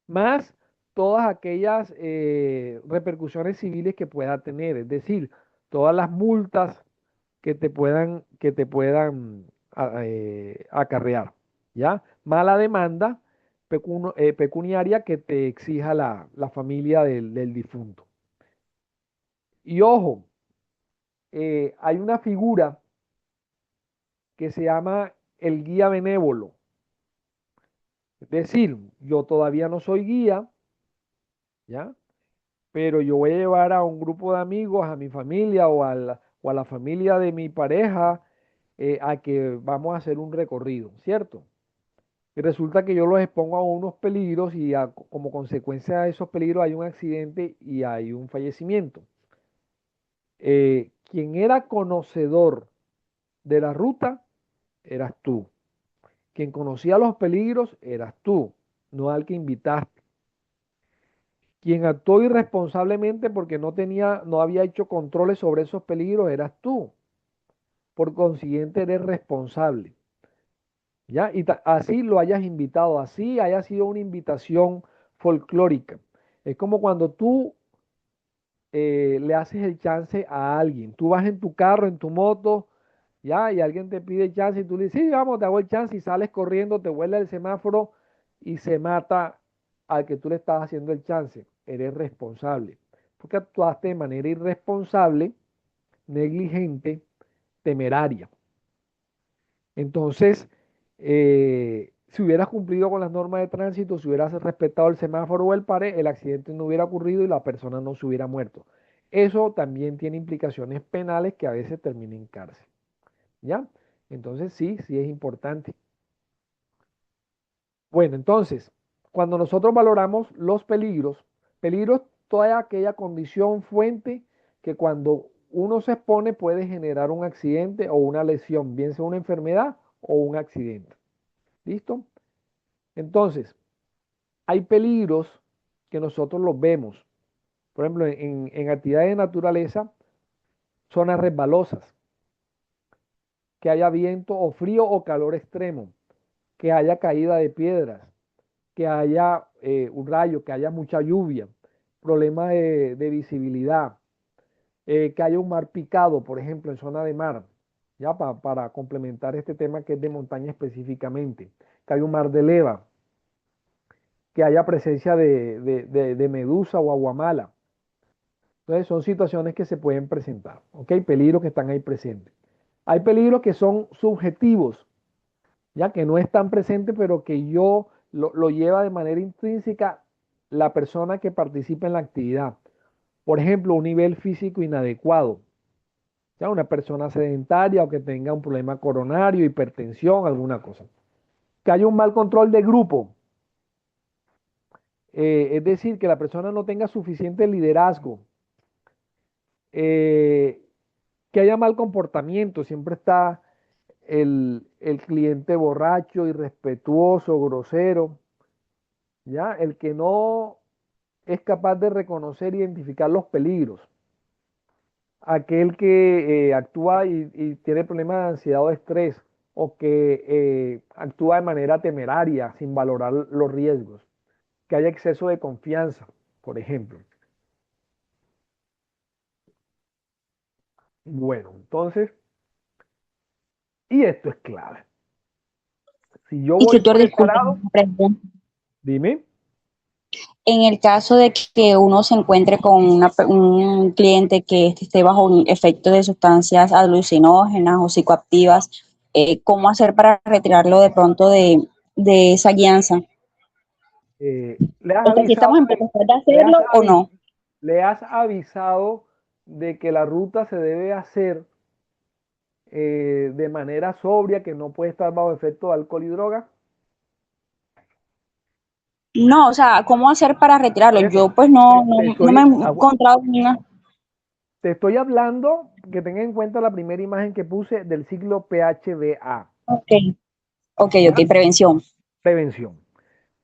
más todas aquellas repercusiones civiles que pueda tener, es decir, todas las multas que te puedan acarrear, ¿ya? Mala demanda pecuniaria que te exija la familia del difunto. Y ojo, hay una figura que se llama el guía benévolo. Es decir, yo todavía no soy guía, ¿ya? Pero yo voy a llevar a un grupo de amigos, a mi familia o a la familia de mi pareja, a que vamos a hacer un recorrido, ¿cierto? Y resulta que yo los expongo a unos peligros y como consecuencia de esos peligros hay un accidente y hay un fallecimiento. Quien era conocedor de la ruta eras tú. Quien conocía los peligros eras tú, no al que invitaste. Quien actuó irresponsablemente porque no había hecho controles sobre esos peligros eras tú. Por consiguiente, eres responsable. ¿Ya? Y así lo hayas invitado, así haya sido una invitación folclórica. Es como cuando tú le haces el chance a alguien. Tú vas en tu carro, en tu moto, ya, y alguien te pide chance y tú le dices, sí, vamos, te hago el chance y sales corriendo, te vuela el semáforo y se mata al que tú le estás haciendo el chance. Eres responsable. Porque actuaste de manera irresponsable, negligente, temeraria. Entonces, si hubieras cumplido con las normas de tránsito, si hubieras respetado el semáforo o el pare, el accidente no hubiera ocurrido y la persona no se hubiera muerto. Eso también tiene implicaciones penales que a veces terminan en cárcel. ¿Ya? Entonces, sí, sí es importante. Bueno, entonces, cuando nosotros valoramos los peligros, toda aquella condición fuente que cuando uno se expone puede generar un accidente o una lesión, bien sea una enfermedad o un accidente. ¿Listo? Entonces, hay peligros que nosotros los vemos. Por ejemplo, en actividades de naturaleza, zonas resbalosas, que haya viento o frío o calor extremo, que haya caída de piedras, que haya un rayo, que haya mucha lluvia, problemas de visibilidad, que haya un mar picado, por ejemplo, en zona de mar, ya para complementar este tema que es de montaña específicamente, que haya un mar de leva, que haya presencia de medusa o aguamala. Entonces son situaciones que se pueden presentar, ¿ok? Peligros que están ahí presentes. Hay peligros que son subjetivos, ya que no están presentes, pero que lo lleva de manera intrínseca la persona que participa en la actividad. Por ejemplo, un nivel físico inadecuado, ya una persona sedentaria o que tenga un problema coronario, hipertensión, alguna cosa. Que haya un mal control de grupo, es decir, que la persona no tenga suficiente liderazgo, eh, que haya mal comportamiento, siempre está el cliente borracho, irrespetuoso, grosero, ¿ya? El que no es capaz de reconocer e identificar los peligros, aquel que actúa y tiene problemas de ansiedad o estrés, o que actúa de manera temeraria, sin valorar los riesgos, que haya exceso de confianza, por ejemplo. Bueno, entonces, y esto es clave. Si yo voy Instructor, disculpe, preparado, una pregunta. dime. En el caso de que uno se encuentre con un cliente que esté bajo un efecto de sustancias alucinógenas o psicoactivas, ¿cómo hacer para retirarlo de pronto de esa guianza? ¿Le has O sea, si avisado estamos en de, potestad de le has hacerlo o no. le has avisado de que la ruta se debe hacer de manera sobria, que no puede estar bajo efecto de alcohol y droga? No, o sea, ¿cómo hacer para retirarlo? Por eso, Yo pues no, te, no, te no me estoy, he encontrado ninguna. te estoy hablando que tenga en cuenta la primera imagen que puse del ciclo PHBA, Ok, ok, ¿ya? ok, prevención. Prevención.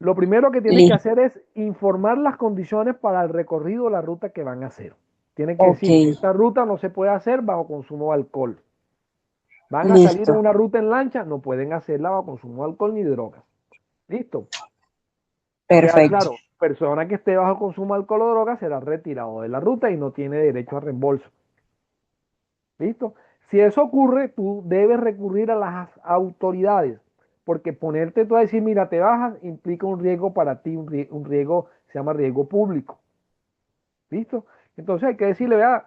Lo primero que tienen que Listo. hacer es informar las condiciones para el recorrido de la ruta que van a hacer. Tienen que Ok, decir, esta ruta no se puede hacer bajo consumo de alcohol. Van a salir en listo. una ruta en lancha, no pueden hacerla bajo consumo de alcohol ni drogas. Listo. Queda Perfecto. claro, persona que esté bajo consumo de alcohol o drogas será retirado de la ruta y no tiene derecho a reembolso. ¿Listo? Si eso ocurre, tú debes recurrir a las autoridades, porque ponerte tú a decir, mira, te bajas, implica un riesgo para ti, un riesgo, se llama riesgo público. ¿Listo? Entonces hay que decirle, vea,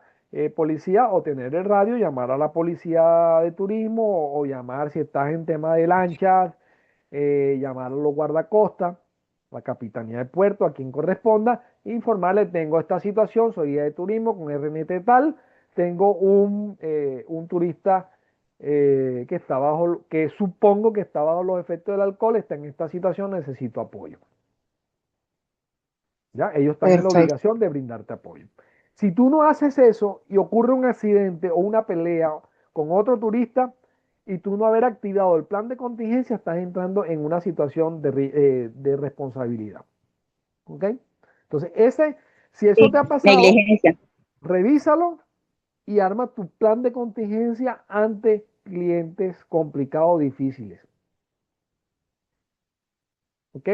policía, o tener el radio, llamar a la policía de turismo, o llamar si estás en tema de lanchas, llamar a los guardacostas, la capitanía de puerto, a quien corresponda, informarle, tengo esta situación, soy guía de turismo con RNT tal, tengo un turista que está bajo, que supongo que está bajo los efectos del alcohol, está en esta situación, necesito apoyo. ¿Ya? Ellos están en la Perfecto. obligación de brindarte apoyo. Si tú no haces eso y ocurre un accidente o una pelea con otro turista y tú no haber activado el plan de contingencia, estás entrando en una situación de responsabilidad. ¿Ok? Entonces, si eso te ha pasado, Negligencia. revísalo y arma tu plan de contingencia ante clientes complicados o difíciles. ¿Ok?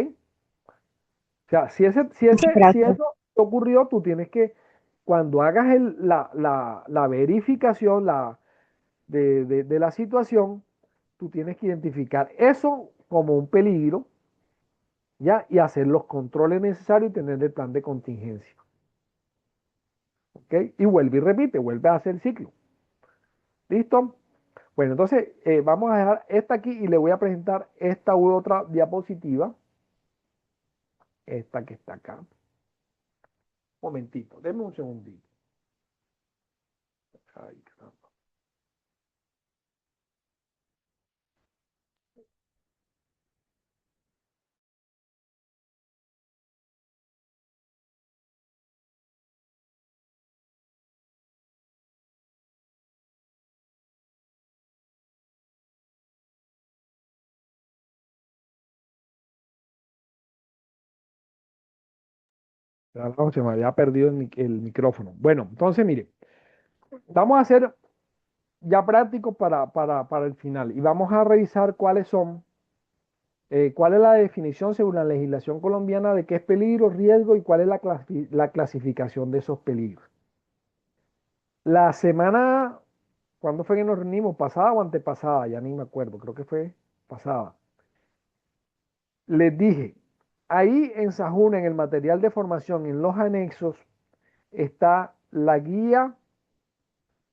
O sea, si Gracias. eso te ocurrió, tú tienes que, cuando hagas la verificación de la situación, tú tienes que identificar eso como un peligro, ¿ya? Y hacer los controles necesarios y tener el plan de contingencia. ¿Ok? Y vuelve y repite, vuelve a hacer el ciclo. ¿Listo? Bueno, entonces vamos a dejar esta aquí y le voy a presentar esta u otra diapositiva. Esta que está acá. Momentito, denme un segundito. Ay, caramba. Perdón, se me había perdido el micrófono. Bueno, entonces mire, vamos a hacer ya prácticos para el final y vamos a revisar cuál es la definición según la legislación colombiana de qué es peligro, riesgo y cuál es la clasificación de esos peligros. La semana, ¿cuándo fue que nos reunimos? ¿Pasada o antepasada? Ya ni me acuerdo, creo que fue pasada. Les dije, ahí en Sajuna, en el material de formación, en los anexos, está la guía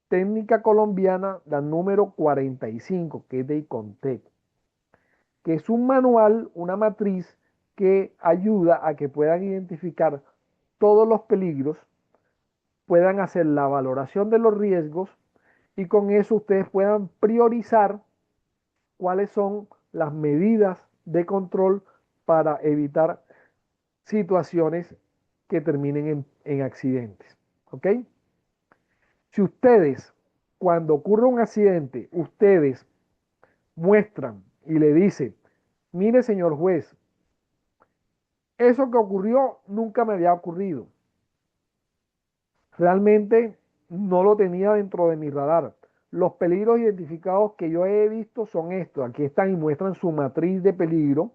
técnica colombiana, la número 45, que es de ICONTEC, que es un manual, una matriz que ayuda a que puedan identificar todos los peligros, puedan hacer la valoración de los riesgos y con eso ustedes puedan priorizar cuáles son las medidas de control para evitar situaciones que terminen en accidentes. ¿Ok? Si ustedes, cuando ocurre un accidente, ustedes muestran y le dicen, mire señor juez, eso que ocurrió nunca me había ocurrido. Realmente no lo tenía dentro de mi radar. Los peligros identificados que yo he visto son estos. Aquí están y muestran su matriz de peligro.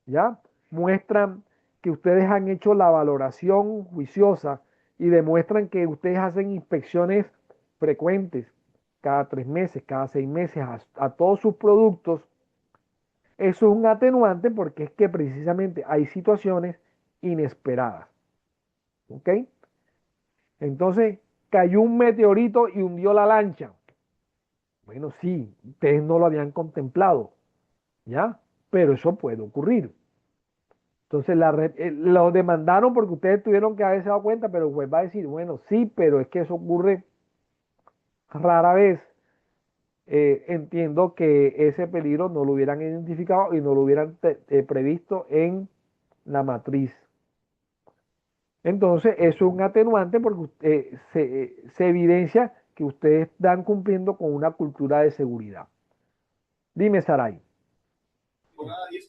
¿Ya? Muestran que ustedes han hecho la valoración juiciosa y demuestran que ustedes hacen inspecciones frecuentes, cada 3 meses, cada 6 meses, a todos sus productos. Eso es un atenuante porque es que precisamente hay situaciones inesperadas. ¿Ok? Entonces, cayó un meteorito y hundió la lancha. Bueno, sí, ustedes no lo habían contemplado, ¿ya? Pero eso puede ocurrir. Entonces lo demandaron porque ustedes tuvieron que haberse dado cuenta, pero el juez va a decir, bueno, sí, pero es que eso ocurre rara vez. Entiendo que ese peligro no lo hubieran identificado y no lo hubieran previsto en la matriz. Entonces, eso es un atenuante porque se evidencia que ustedes están cumpliendo con una cultura de seguridad. Dime, Saray.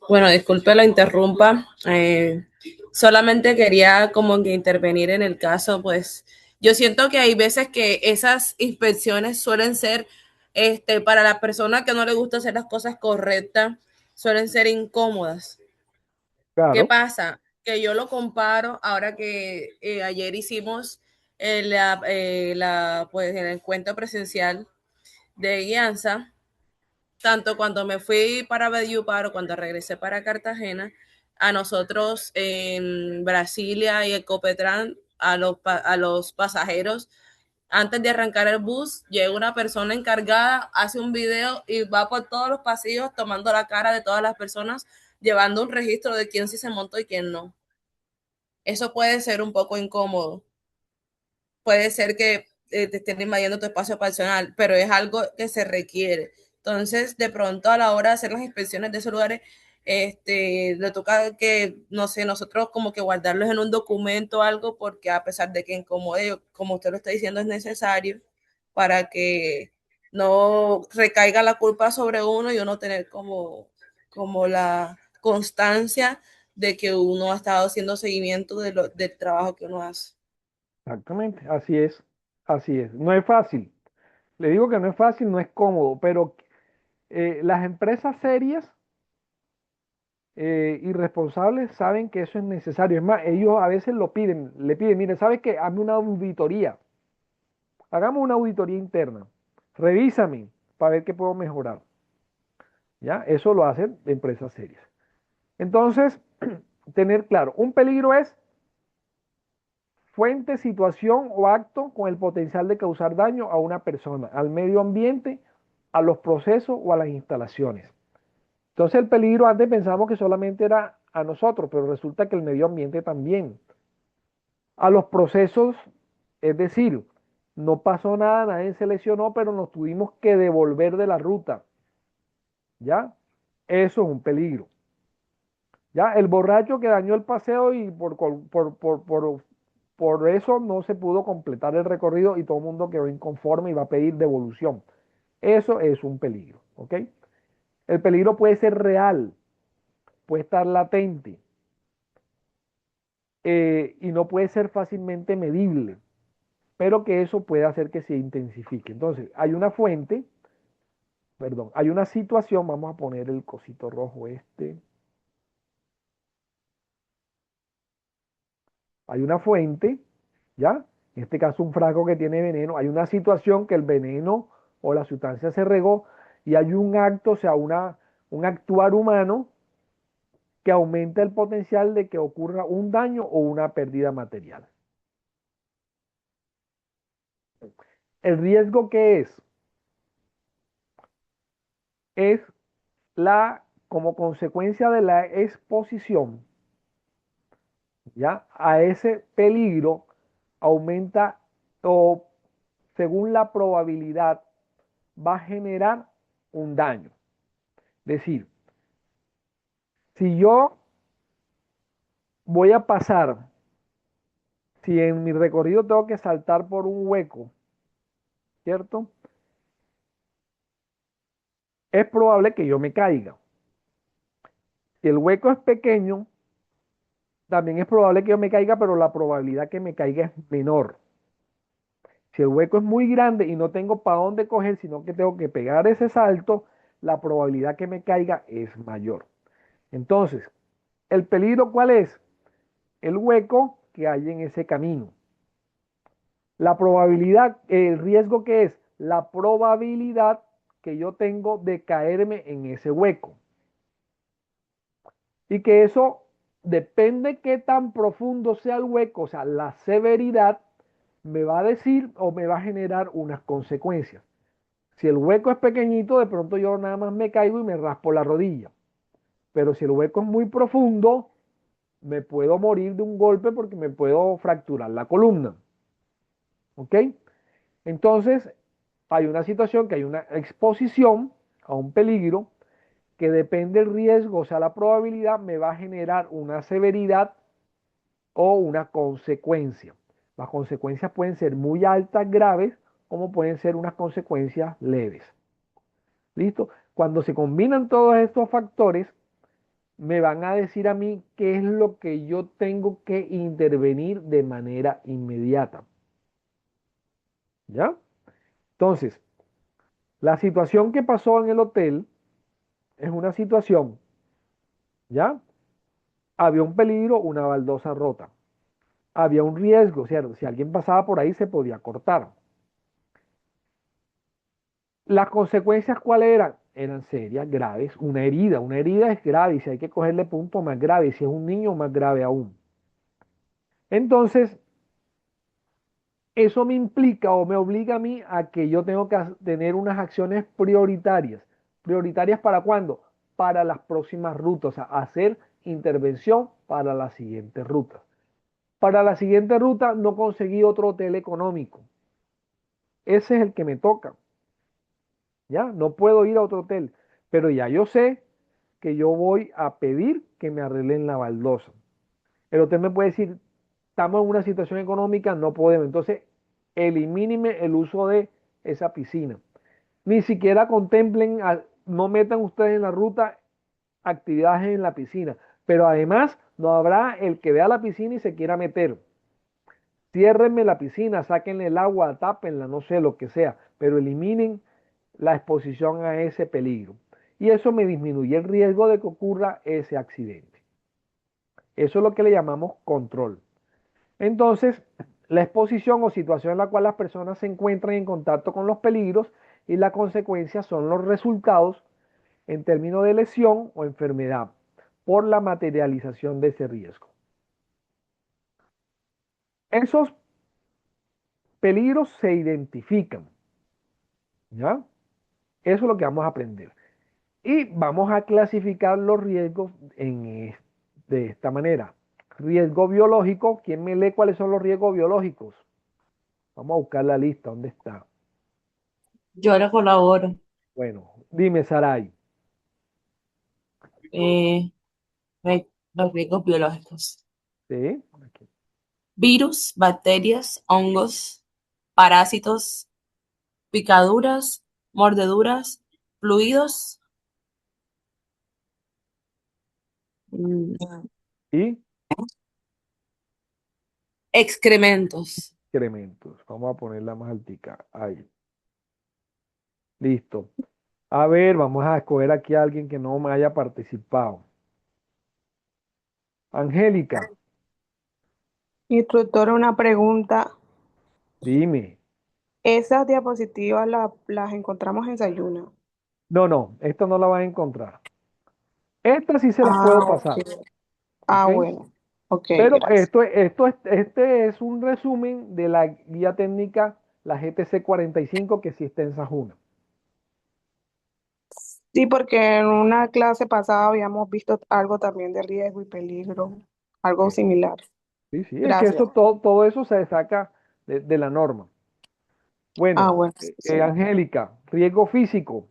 Bueno, disculpe lo interrumpa. Solamente quería como que intervenir en el caso, pues yo siento que hay veces que esas inspecciones suelen ser, para la persona que no le gusta hacer las cosas correctas, suelen ser incómodas. ¿Qué Claro, pasa? Que yo lo comparo ahora que ayer hicimos pues, el encuentro presencial de guianza, tanto cuando me fui para Valledupar o cuando regresé para Cartagena, a nosotros en Brasilia y Ecopetrán, a los pasajeros, antes de arrancar el bus, llega una persona encargada, hace un video y va por todos los pasillos tomando la cara de todas las personas, llevando un registro de quién sí se montó y quién no. Eso puede ser un poco incómodo. Puede ser que te estén invadiendo tu espacio personal, pero es algo que se requiere. Entonces, de pronto a la hora de hacer las inspecciones de esos lugares, le toca que, no sé, nosotros como que guardarlos en un documento o algo, porque a pesar de que incomode, como usted lo está diciendo, es necesario para que no recaiga la culpa sobre uno y uno tener como la constancia de que uno ha estado haciendo seguimiento del trabajo que uno hace. Exactamente, así es, así es. No es fácil. Le digo que no es fácil, no es cómodo, pero las empresas serias y responsables saben que eso es necesario. Es más, ellos a veces lo piden, le piden, mire, ¿sabes qué? Hazme una auditoría, hagamos una auditoría interna, revísame para ver qué puedo mejorar. ¿Ya? Eso lo hacen empresas serias. Entonces, tener claro, un peligro es fuente, situación o acto con el potencial de causar daño a una persona, al medio ambiente, a los procesos o a las instalaciones. Entonces el peligro antes pensamos que solamente era a nosotros, pero resulta que el medio ambiente también. A los procesos, es decir, no pasó nada, nadie se lesionó, pero nos tuvimos que devolver de la ruta. ¿Ya? Eso es un peligro. ¿Ya? El borracho que dañó el paseo y por eso no se pudo completar el recorrido y todo el mundo quedó inconforme y va a pedir devolución. Eso es un peligro. ¿Ok? El peligro puede ser real, puede estar latente y no puede ser fácilmente medible, pero que eso puede hacer que se intensifique. Entonces, hay una fuente, perdón, hay una situación, vamos a poner el cosito rojo hay una fuente, ¿ya? En este caso un frasco que tiene veneno, hay una situación que el veneno o la sustancia se regó y hay un acto, o sea, un actuar humano que aumenta el potencial de que ocurra un daño o una pérdida material. ¿El riesgo qué es? Es como consecuencia de la exposición, ¿ya? A ese peligro aumenta o según la probabilidad va a generar un daño. Es decir, si yo voy a pasar, si en mi recorrido tengo que saltar por un hueco, ¿cierto? Es probable que yo me caiga. Si el hueco es pequeño, también es probable que yo me caiga, pero la probabilidad que me caiga es menor. Si el hueco es muy grande y no tengo para dónde coger, sino que tengo que pegar ese salto, la probabilidad que me caiga es mayor. Entonces, ¿el peligro cuál es? El hueco que hay en ese camino. La probabilidad, el riesgo que es la probabilidad que yo tengo de caerme en ese hueco. Y que eso depende qué tan profundo sea el hueco, o sea, la severidad me va a decir o me va a generar unas consecuencias. Si el hueco es pequeñito, de pronto yo nada más me caigo y me raspo la rodilla. Pero si el hueco es muy profundo, me puedo morir de un golpe porque me puedo fracturar la columna. ¿Ok? Entonces, hay una situación que hay una exposición a un peligro que depende del riesgo, o sea, la probabilidad me va a generar una severidad o una consecuencia. Las consecuencias pueden ser muy altas, graves, como pueden ser unas consecuencias leves. ¿Listo? Cuando se combinan todos estos factores, me van a decir a mí qué es lo que yo tengo que intervenir de manera inmediata. ¿Ya? Entonces, la situación que pasó en el hotel es una situación, ¿ya? Había un peligro, una baldosa rota. Había un riesgo, ¿cierto? Si alguien pasaba por ahí se podía cortar. Las consecuencias, ¿cuáles eran? Eran serias, graves. Una herida es grave y si hay que cogerle punto más grave, si es un niño más grave aún. Entonces, eso me implica o me obliga a mí a que yo tengo que tener unas acciones prioritarias. ¿Prioritarias para cuándo? Para las próximas rutas, o sea, hacer intervención para la siguiente ruta. Para la siguiente ruta no conseguí otro hotel económico. ese es el que me toca. Ya, no puedo ir a otro hotel, pero ya yo sé que yo voy a pedir que me arreglen la baldosa. El hotel me puede decir, estamos en una situación económica, no podemos. Entonces, elimíneme el uso de esa piscina. Ni siquiera contemplen, no metan ustedes en la ruta actividades en la piscina. Pero además, no habrá el que vea la piscina y se quiera meter. Ciérrenme la piscina, sáquenle el agua, tápenla, no sé lo que sea, pero eliminen la exposición a ese peligro. Y eso me disminuye el riesgo de que ocurra ese accidente. Eso es lo que le llamamos control. Entonces, la exposición o situación en la cual las personas se encuentran en contacto con los peligros y la consecuencia son los resultados en términos de lesión o enfermedad por la materialización de ese riesgo. Esos peligros se identifican, ¿ya? Eso es lo que vamos a aprender. Y vamos a clasificar los riesgos de esta manera. Riesgo biológico, ¿quién me lee cuáles son los riesgos biológicos? Vamos a buscar la lista, ¿dónde está? Yo le colaboro. Bueno, dime, Saray. eh, los riesgos biológicos. ¿Sí? Aquí. Virus, bacterias, hongos, parásitos, picaduras, mordeduras, fluidos, mm, Y excrementos. excrementos. Vamos a ponerla más altica. Ahí. Listo. A ver, vamos a escoger aquí a alguien que no me haya participado. Angélica, Instructor, una pregunta. dime. Esas diapositivas las encontramos en Sayuna. No, no, esta no la vas a encontrar. Esta sí se las Ah, puedo ok. pasar, Ah, ¿ok? bueno. Ok, Pero gracias. este es un resumen de la guía técnica, la GTC 45, que sí está en Sajuna. Sí, porque en una clase pasada habíamos visto algo también de riesgo y peligro, algo Ok. similar. Sí, sí, es que Gracias. todo eso se saca de la norma. Ah, Bueno, bueno, sí. Angélica, riesgo físico.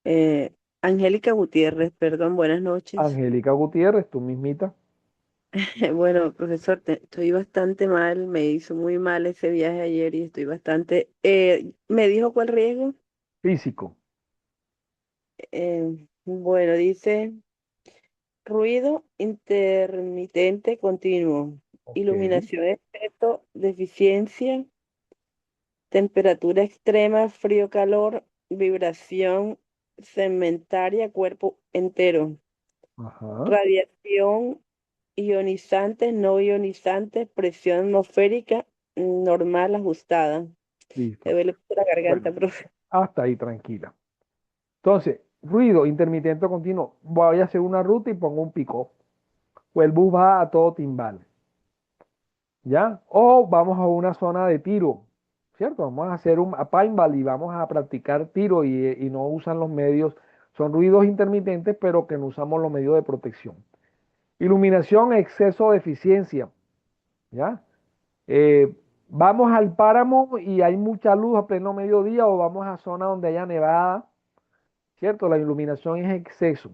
Eh, Angélica Gutiérrez, perdón, buenas noches. Angélica Gutiérrez, tú mismita. Bueno, profesor, estoy bastante mal, me hizo muy mal ese viaje ayer y estoy bastante... ¿me dijo cuál riesgo? Físico. Bueno, dice ruido intermitente continuo, Ok, iluminación exceso, deficiencia, temperatura extrema, frío-calor, vibración segmentaria, cuerpo entero. ajá, Radiación ionizantes, no ionizantes, presión atmosférica normal ajustada. Me listo. duele mucho la garganta, Bueno, profe. hasta ahí tranquila. Entonces, ruido intermitente continuo. Voy a hacer una ruta y pongo un pico. O el bus va a todo timbal. ¿Ya? O vamos a una zona de tiro, ¿cierto? Vamos a hacer a paintball y vamos a practicar tiro y no usan los medios, son ruidos intermitentes, pero que no usamos los medios de protección. Iluminación, exceso de eficiencia, ¿ya? Vamos al páramo y hay mucha luz a pleno mediodía o vamos a zona donde haya nevada, ¿cierto? La iluminación es exceso.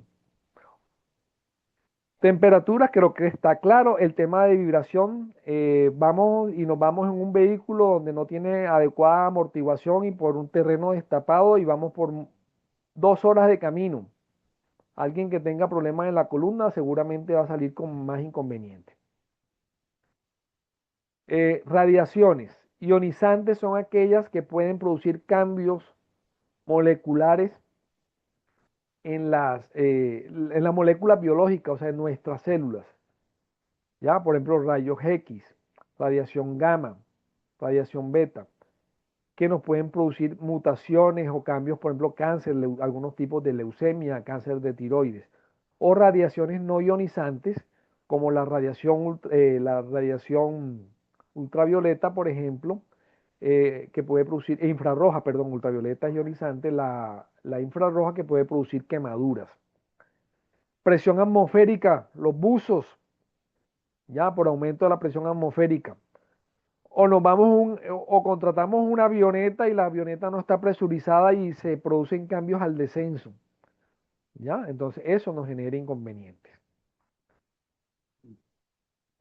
Temperaturas, creo que está claro. El tema de vibración, vamos y nos vamos en un vehículo donde no tiene adecuada amortiguación y por un terreno destapado y vamos por 2 horas de camino. Alguien que tenga problemas en la columna seguramente va a salir con más inconvenientes. Radiaciones ionizantes son aquellas que pueden producir cambios moleculares en la molécula biológica, o sea, en nuestras células. Ya, por ejemplo, rayos X, radiación gamma, radiación beta, que nos pueden producir mutaciones o cambios, por ejemplo, cáncer, algunos tipos de leucemia, cáncer de tiroides, o radiaciones no ionizantes, como la radiación ultravioleta, por ejemplo, que puede producir, infrarroja, perdón, ultravioleta es ionizante, la infrarroja que puede producir quemaduras. Presión atmosférica, los buzos, ya por aumento de la presión atmosférica. O nos vamos o contratamos una avioneta y la avioneta no está presurizada y se producen cambios al descenso. ¿Ya? Entonces eso nos genera inconvenientes.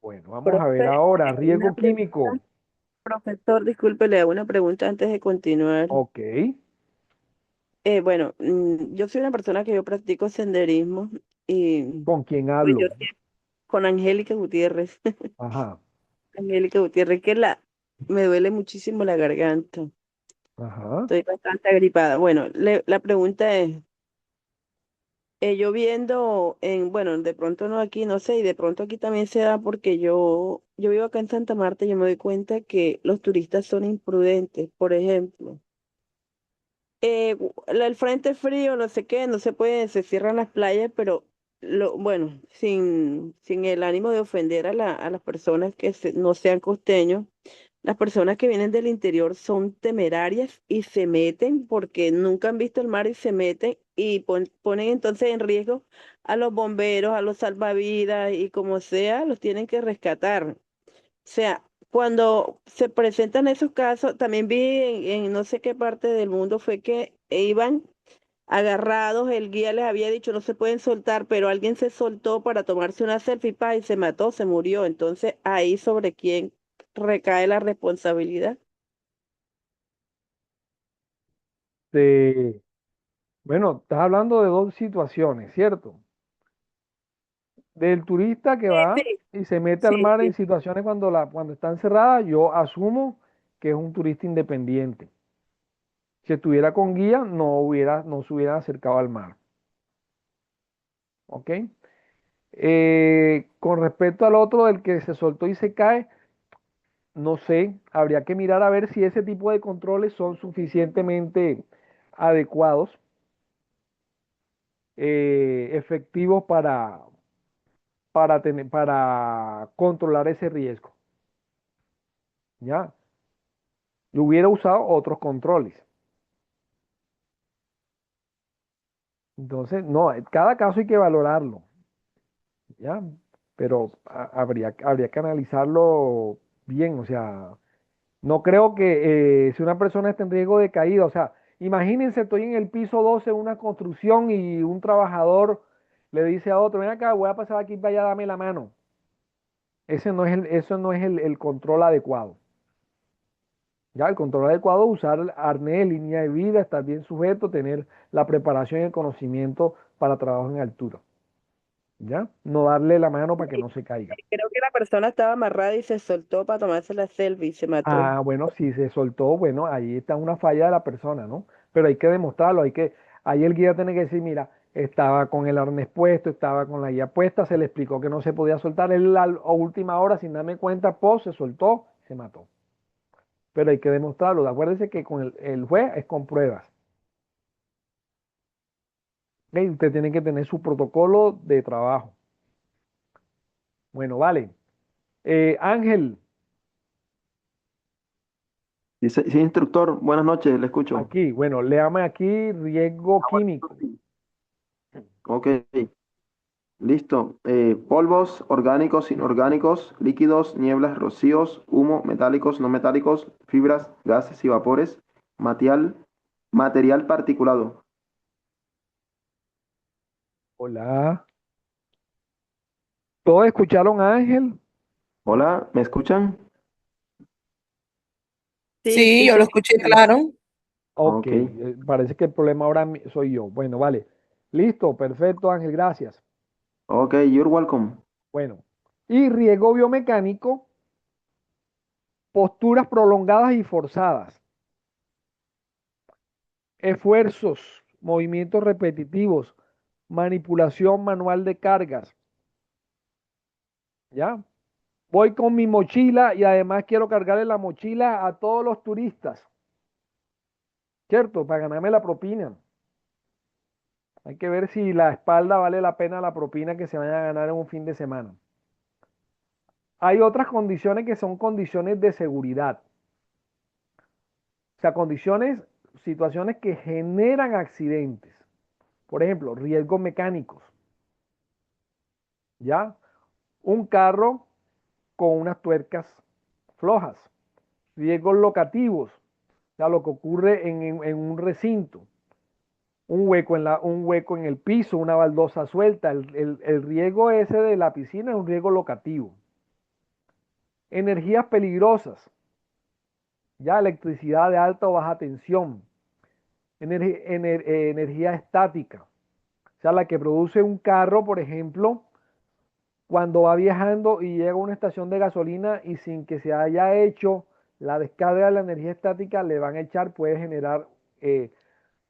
Bueno, vamos a ver Profe, ahora, una riesgo pregunta, químico. profesor, disculpe, le hago una pregunta antes de continuar. Ok, Bueno, yo soy una persona que yo practico senderismo y ¿con quién pues hablo? yo con Angélica Gutiérrez, Ajá, Angélica Gutiérrez, me duele muchísimo la garganta, ajá. estoy bastante agripada. Bueno, la pregunta es, yo viendo bueno, de pronto no aquí, no sé, y de pronto aquí también se da porque yo vivo acá en Santa Marta y yo me doy cuenta que los turistas son imprudentes, por ejemplo. El frente frío, no sé qué, no se puede, se cierran las playas, pero bueno, sin el ánimo de ofender a las personas que no sean costeños, las personas que vienen del interior son temerarias y se meten porque nunca han visto el mar y se meten y ponen entonces en riesgo a los bomberos, a los salvavidas y como sea, los tienen que rescatar. O sea, cuando se presentan esos casos, también vi en no sé qué parte del mundo fue que iban agarrados, el guía les había dicho no se pueden soltar, pero alguien se soltó para tomarse una selfie y se mató, se murió. Entonces, ahí sobre quién recae la responsabilidad. Bueno, estás hablando de dos situaciones, ¿cierto? Del turista que va Sí, y se mete al sí, mar en sí. situaciones cuando está encerrada, yo asumo que es un turista independiente. Si estuviera con guía, no se hubiera acercado al mar. ¿Ok? Con respecto al otro del que se soltó y se cae, no sé, habría que mirar a ver si ese tipo de controles son suficientemente adecuados, efectivos para controlar ese riesgo. ¿Ya? Yo hubiera usado otros controles. Entonces, no, cada caso hay que valorarlo. ¿Ya? Pero habría que analizarlo bien, o sea, no creo que si una persona está en riesgo de caída, o sea, imagínense, estoy en el piso 12 de una construcción y un trabajador le dice a otro, ven acá, voy a pasar aquí para allá, dame la mano. Eso no es el control adecuado. Ya, el control adecuado es usar arnés, línea de vida, estar bien sujeto, tener la preparación y el conocimiento para trabajo en altura. ¿Ya? No darle la mano para que no se caiga. Creo que la persona estaba amarrada y se soltó para tomarse la selfie y se mató. Ah, bueno, si se soltó, bueno, ahí está una falla de la persona, ¿no? Pero hay que demostrarlo, ahí el guía tiene que decir, mira, estaba con el arnés puesto, estaba con la guía puesta, se le explicó que no se podía soltar, él a última hora, sin darme cuenta, se soltó, se mató. Pero hay que demostrarlo, acuérdese que con el juez es con pruebas. ¿Ok? Usted tiene que tener su protocolo de trabajo. Bueno, vale. Ángel, Sí, sí, instructor, buenas noches, le escucho. aquí, bueno, léame aquí riesgo químico. Ok, listo. Polvos orgánicos, inorgánicos, líquidos, nieblas, rocíos, humo, metálicos, no metálicos, fibras, gases y vapores, material particulado. Hola. ¿Todos escucharon a Ángel? Hola, ¿me escuchan? Sí, Sí, sí, yo te lo escuché escucho. claro. Ok, Ok, parece que el problema ahora soy yo. Bueno, vale. Listo, perfecto, Ángel, gracias. ok, you're welcome. Bueno, y riesgo biomecánico, posturas prolongadas y forzadas, esfuerzos, movimientos repetitivos, manipulación manual de cargas, ¿ya? Voy con mi mochila y además quiero cargarle la mochila a todos los turistas, ¿cierto? Para ganarme la propina. Hay que ver si la espalda vale la pena la propina que se vaya a ganar en un fin de semana. Hay otras condiciones que son condiciones de seguridad. O sea, situaciones que generan accidentes. Por ejemplo, riesgos mecánicos. ¿Ya? Un carro con unas tuercas flojas. Riesgos locativos, o sea, lo que ocurre en un recinto, un hueco en el piso, una baldosa suelta. El riesgo ese de la piscina es un riesgo locativo. Energías peligrosas, ya electricidad de alta o baja tensión. Energía estática, o sea, la que produce un carro, por ejemplo, cuando va viajando y llega a una estación de gasolina y sin que se haya hecho la descarga de la energía estática, le van a echar, puede generar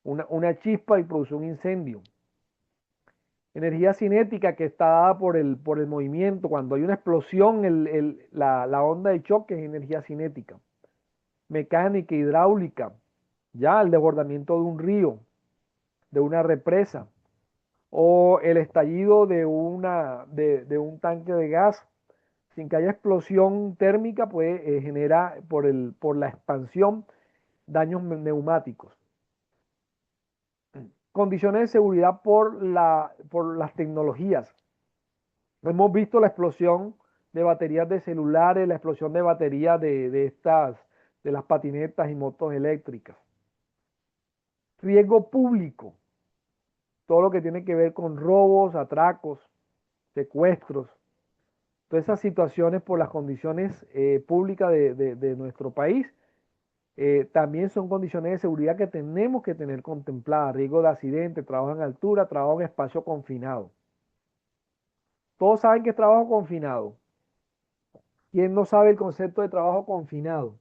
una chispa y produce un incendio. Energía cinética que está dada por el movimiento. Cuando hay una explosión, la onda de choque es energía cinética. Mecánica, hidráulica, ya el desbordamiento de un río, de una represa, o el estallido de un tanque de gas. Sin que haya explosión térmica, puede generar por la expansión daños neumáticos. Condiciones de seguridad por las tecnologías. Hemos visto la explosión de baterías de celulares, la explosión de baterías de las patinetas y motos eléctricas. Riesgo público, todo lo que tiene que ver con robos, atracos, secuestros, todas esas situaciones por las condiciones públicas de nuestro país, también son condiciones de seguridad que tenemos que tener contempladas. Riesgo de accidente, trabajo en altura, trabajo en espacio confinado. Todos saben que es trabajo confinado. ¿Quién no sabe el concepto de trabajo confinado?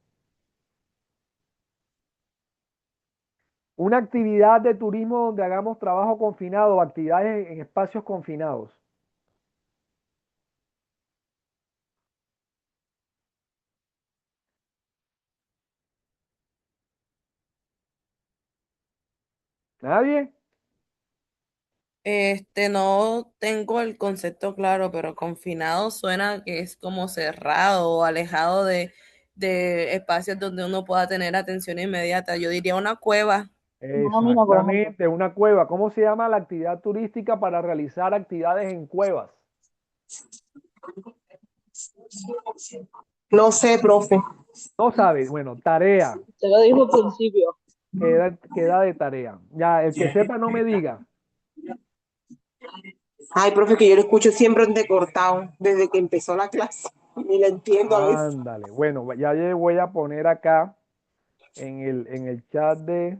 Una actividad de turismo donde hagamos trabajo confinado o actividades en espacios confinados. ¿Nadie? No tengo el concepto claro, pero confinado suena que es como cerrado o alejado de espacios donde uno pueda tener atención inmediata. Yo diría una cueva. Exactamente, una cueva. ¿Cómo se llama la actividad turística para realizar actividades en cuevas? No sé, profe. No sabes. Bueno, tarea. Te lo dijo al principio. Queda de tarea. Ya, el que sepa no me diga. Ay, profe, que yo lo escucho siempre entrecortado desde que empezó la clase. Ni la entiendo a veces. Ándale. Bueno, ya le voy a poner acá en el chat de...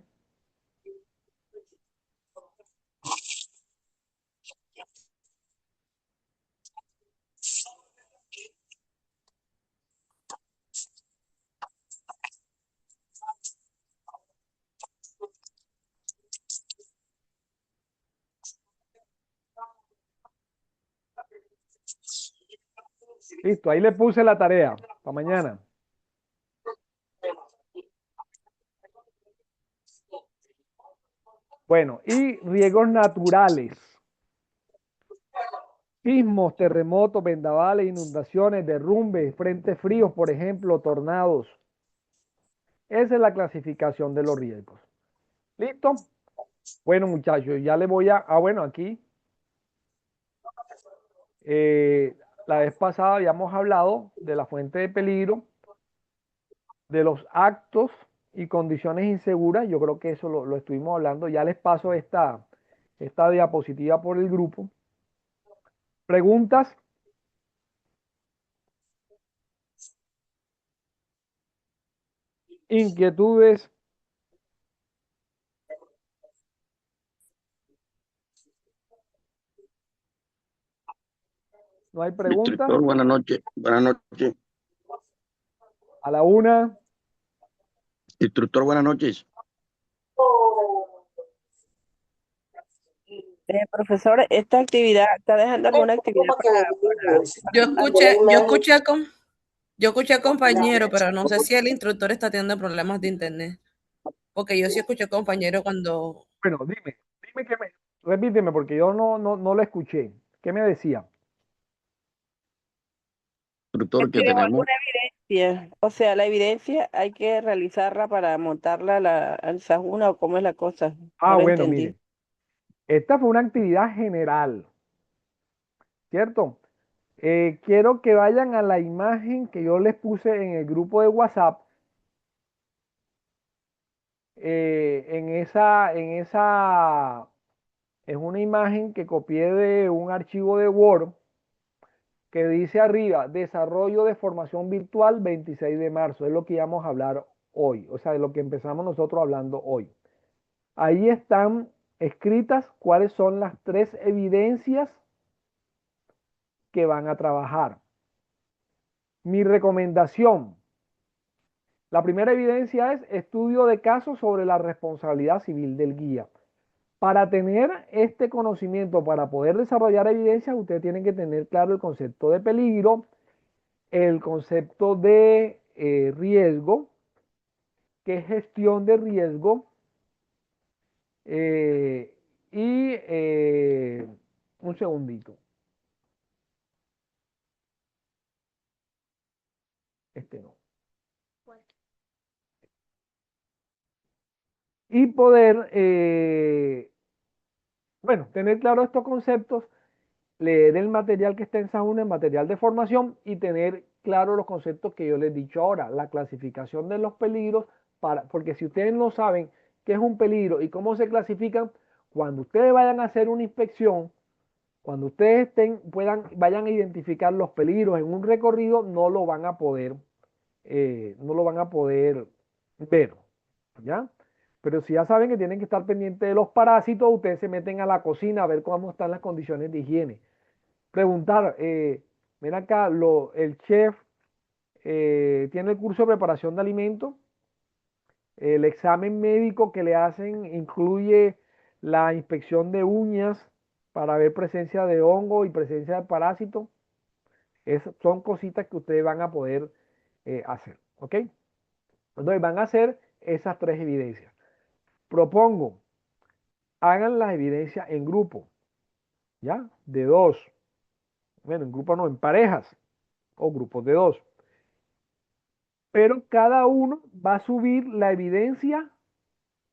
Listo, ahí le puse la tarea para mañana. Bueno, y riesgos naturales. Sismos, terremotos, vendavales, inundaciones, derrumbes, frentes fríos, por ejemplo, tornados. Esa es la clasificación de los riesgos. ¿Listo? Bueno, muchachos, ya le voy a... Ah, bueno, aquí. La vez pasada habíamos hablado de la fuente de peligro, de los actos y condiciones inseguras. Yo creo que eso lo estuvimos hablando. Ya les paso esta diapositiva por el grupo. ¿Preguntas? ¿Inquietudes? ¿No hay preguntas? Instructor, buenas noches. Buenas noches. A la una. Instructor, buenas noches. Profesor, esta actividad, ¿está dejando alguna actividad Yo escuché al compañero, pero no sé si el instructor está teniendo problemas de internet. Porque yo sí escuché al compañero cuando... Bueno, dime repíteme porque yo no lo escuché. ¿Qué me decía? Instructor, que dejó tenemos. alguna evidencia? O sea, la evidencia hay que realizarla para montarla al Sajuna o cómo es la cosa. No lo Bueno, entendí. mire, esta fue una actividad general, ¿cierto? Quiero que vayan a la imagen que yo les puse en el grupo de WhatsApp es una imagen que copié de un archivo de Word que dice arriba, desarrollo de formación virtual 26 de marzo, es lo que íbamos a hablar hoy, o sea, de lo que empezamos nosotros hablando hoy. Ahí están escritas cuáles son las 3 evidencias que van a trabajar. Mi recomendación, la primera evidencia es estudio de casos sobre la responsabilidad civil del guía. Para tener este conocimiento, para poder desarrollar evidencias, ustedes tienen que tener claro el concepto de peligro, el concepto de riesgo, que es gestión de riesgo, y un segundito. Este no. Y poder, bueno, tener claro estos conceptos, leer el material que está en SAJUNA, el material de formación, y tener claro los conceptos que yo les he dicho ahora, la clasificación de los peligros, porque si ustedes no saben qué es un peligro y cómo se clasifican, cuando ustedes vayan a hacer una inspección, cuando ustedes vayan a identificar los peligros en un recorrido, no lo van a poder, ver, ¿ya? Pero si ya saben que tienen que estar pendientes de los parásitos, ustedes se meten a la cocina a ver cómo están las condiciones de higiene. Preguntar, ven acá, el chef tiene el curso de preparación de alimentos, el examen médico que le hacen incluye la inspección de uñas para ver presencia de hongo y presencia de parásitos. Son cositas que ustedes van a poder hacer, ¿ok? Entonces van a hacer esas 3 evidencias. Propongo, hagan las evidencias en grupo, ¿ya? De 2. Bueno, en grupo no, en parejas o grupos de 2. Pero cada uno va a subir la evidencia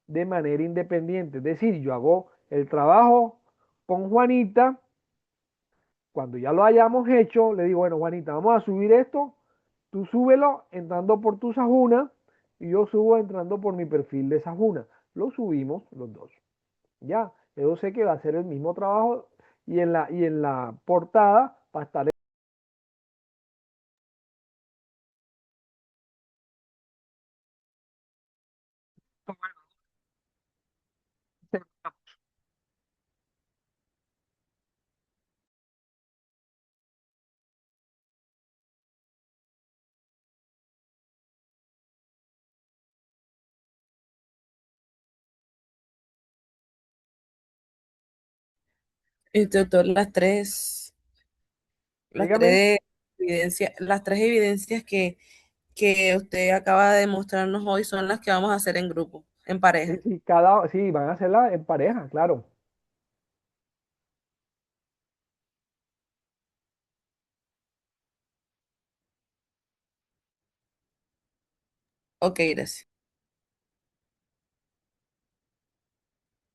de manera independiente. Es decir, yo hago el trabajo con Juanita. Cuando ya lo hayamos hecho, le digo, bueno, Juanita, vamos a subir esto. Tú súbelo entrando por tu Sajuna y yo subo entrando por mi perfil de Sajuna. Lo subimos los dos. Ya, yo sé que va a ser el mismo trabajo y en la portada va a estar Instructor, dígame. las tres evidencias que usted acaba de mostrarnos hoy son las que vamos a hacer en grupo, en Sí, pareja. sí, sí, van a hacerla en pareja, claro. Ok, gracias.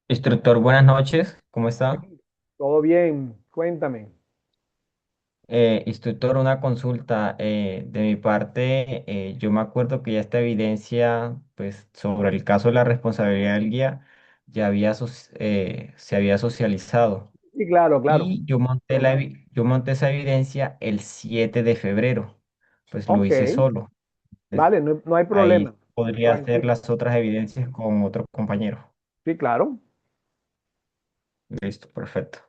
Instructor, buenas noches, ¿cómo está? Todo bien, cuéntame. Instructor, una consulta de mi parte. Yo me acuerdo que ya esta evidencia, pues, sobre el caso de la responsabilidad del guía, se había socializado. Sí, claro, claro. Y yo monté esa evidencia el 7 de febrero, pues lo Ok, hice solo. Entonces, vale, no hay problema. ahí podría hacer Tranquilo. las otras evidencias con otro compañero. Sí, claro. Listo, perfecto.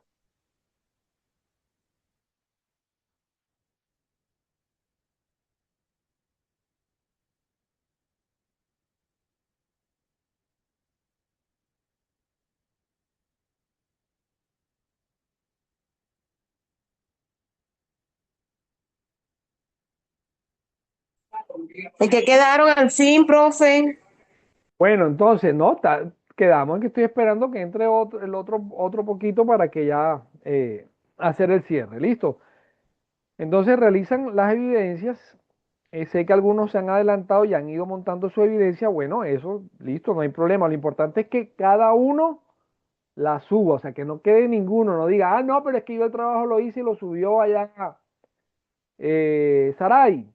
¿En qué quedaron al fin, profe? Bueno, entonces, no, quedamos en que estoy esperando que entre otro poquito para que ya hacer el cierre. Listo. Entonces realizan las evidencias. Sé que algunos se han adelantado y han ido montando su evidencia. Bueno, eso, listo, no hay problema. Lo importante es que cada uno la suba, o sea, que no quede ninguno, no diga, ah, no, pero es que yo el trabajo lo hice y lo subió allá Saray.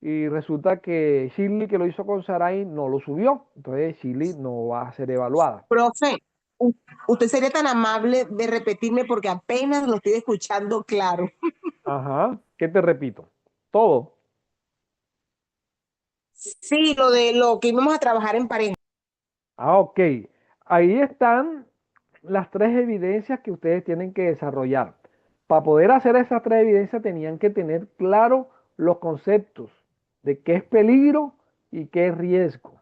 y resulta que Shirley, que lo hizo con Sarai, no lo subió. Entonces Shirley no va a ser evaluada. Profe, u- usted sería tan amable de repetirme porque apenas lo estoy escuchando claro. Ajá, ¿qué te repito? Todo. Sí, lo de lo que íbamos a trabajar en pareja. Ah, ok. Ahí están las tres evidencias que ustedes tienen que desarrollar. Para poder hacer esas tres evidencias tenían que tener claro los conceptos de qué es peligro y qué es riesgo.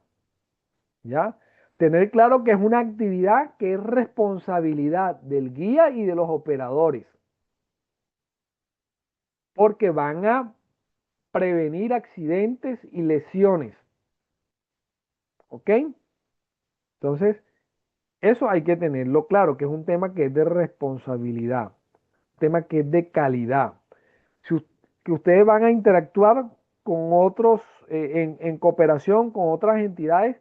¿Ya? Tener claro que es una actividad que es responsabilidad del guía y de los operadores, porque van a prevenir accidentes y lesiones. ¿Ok? Entonces, eso hay que tenerlo claro, que es un tema que es de responsabilidad, un tema que es de calidad. Si, que ustedes van a interactuar con otros, en cooperación con otras entidades,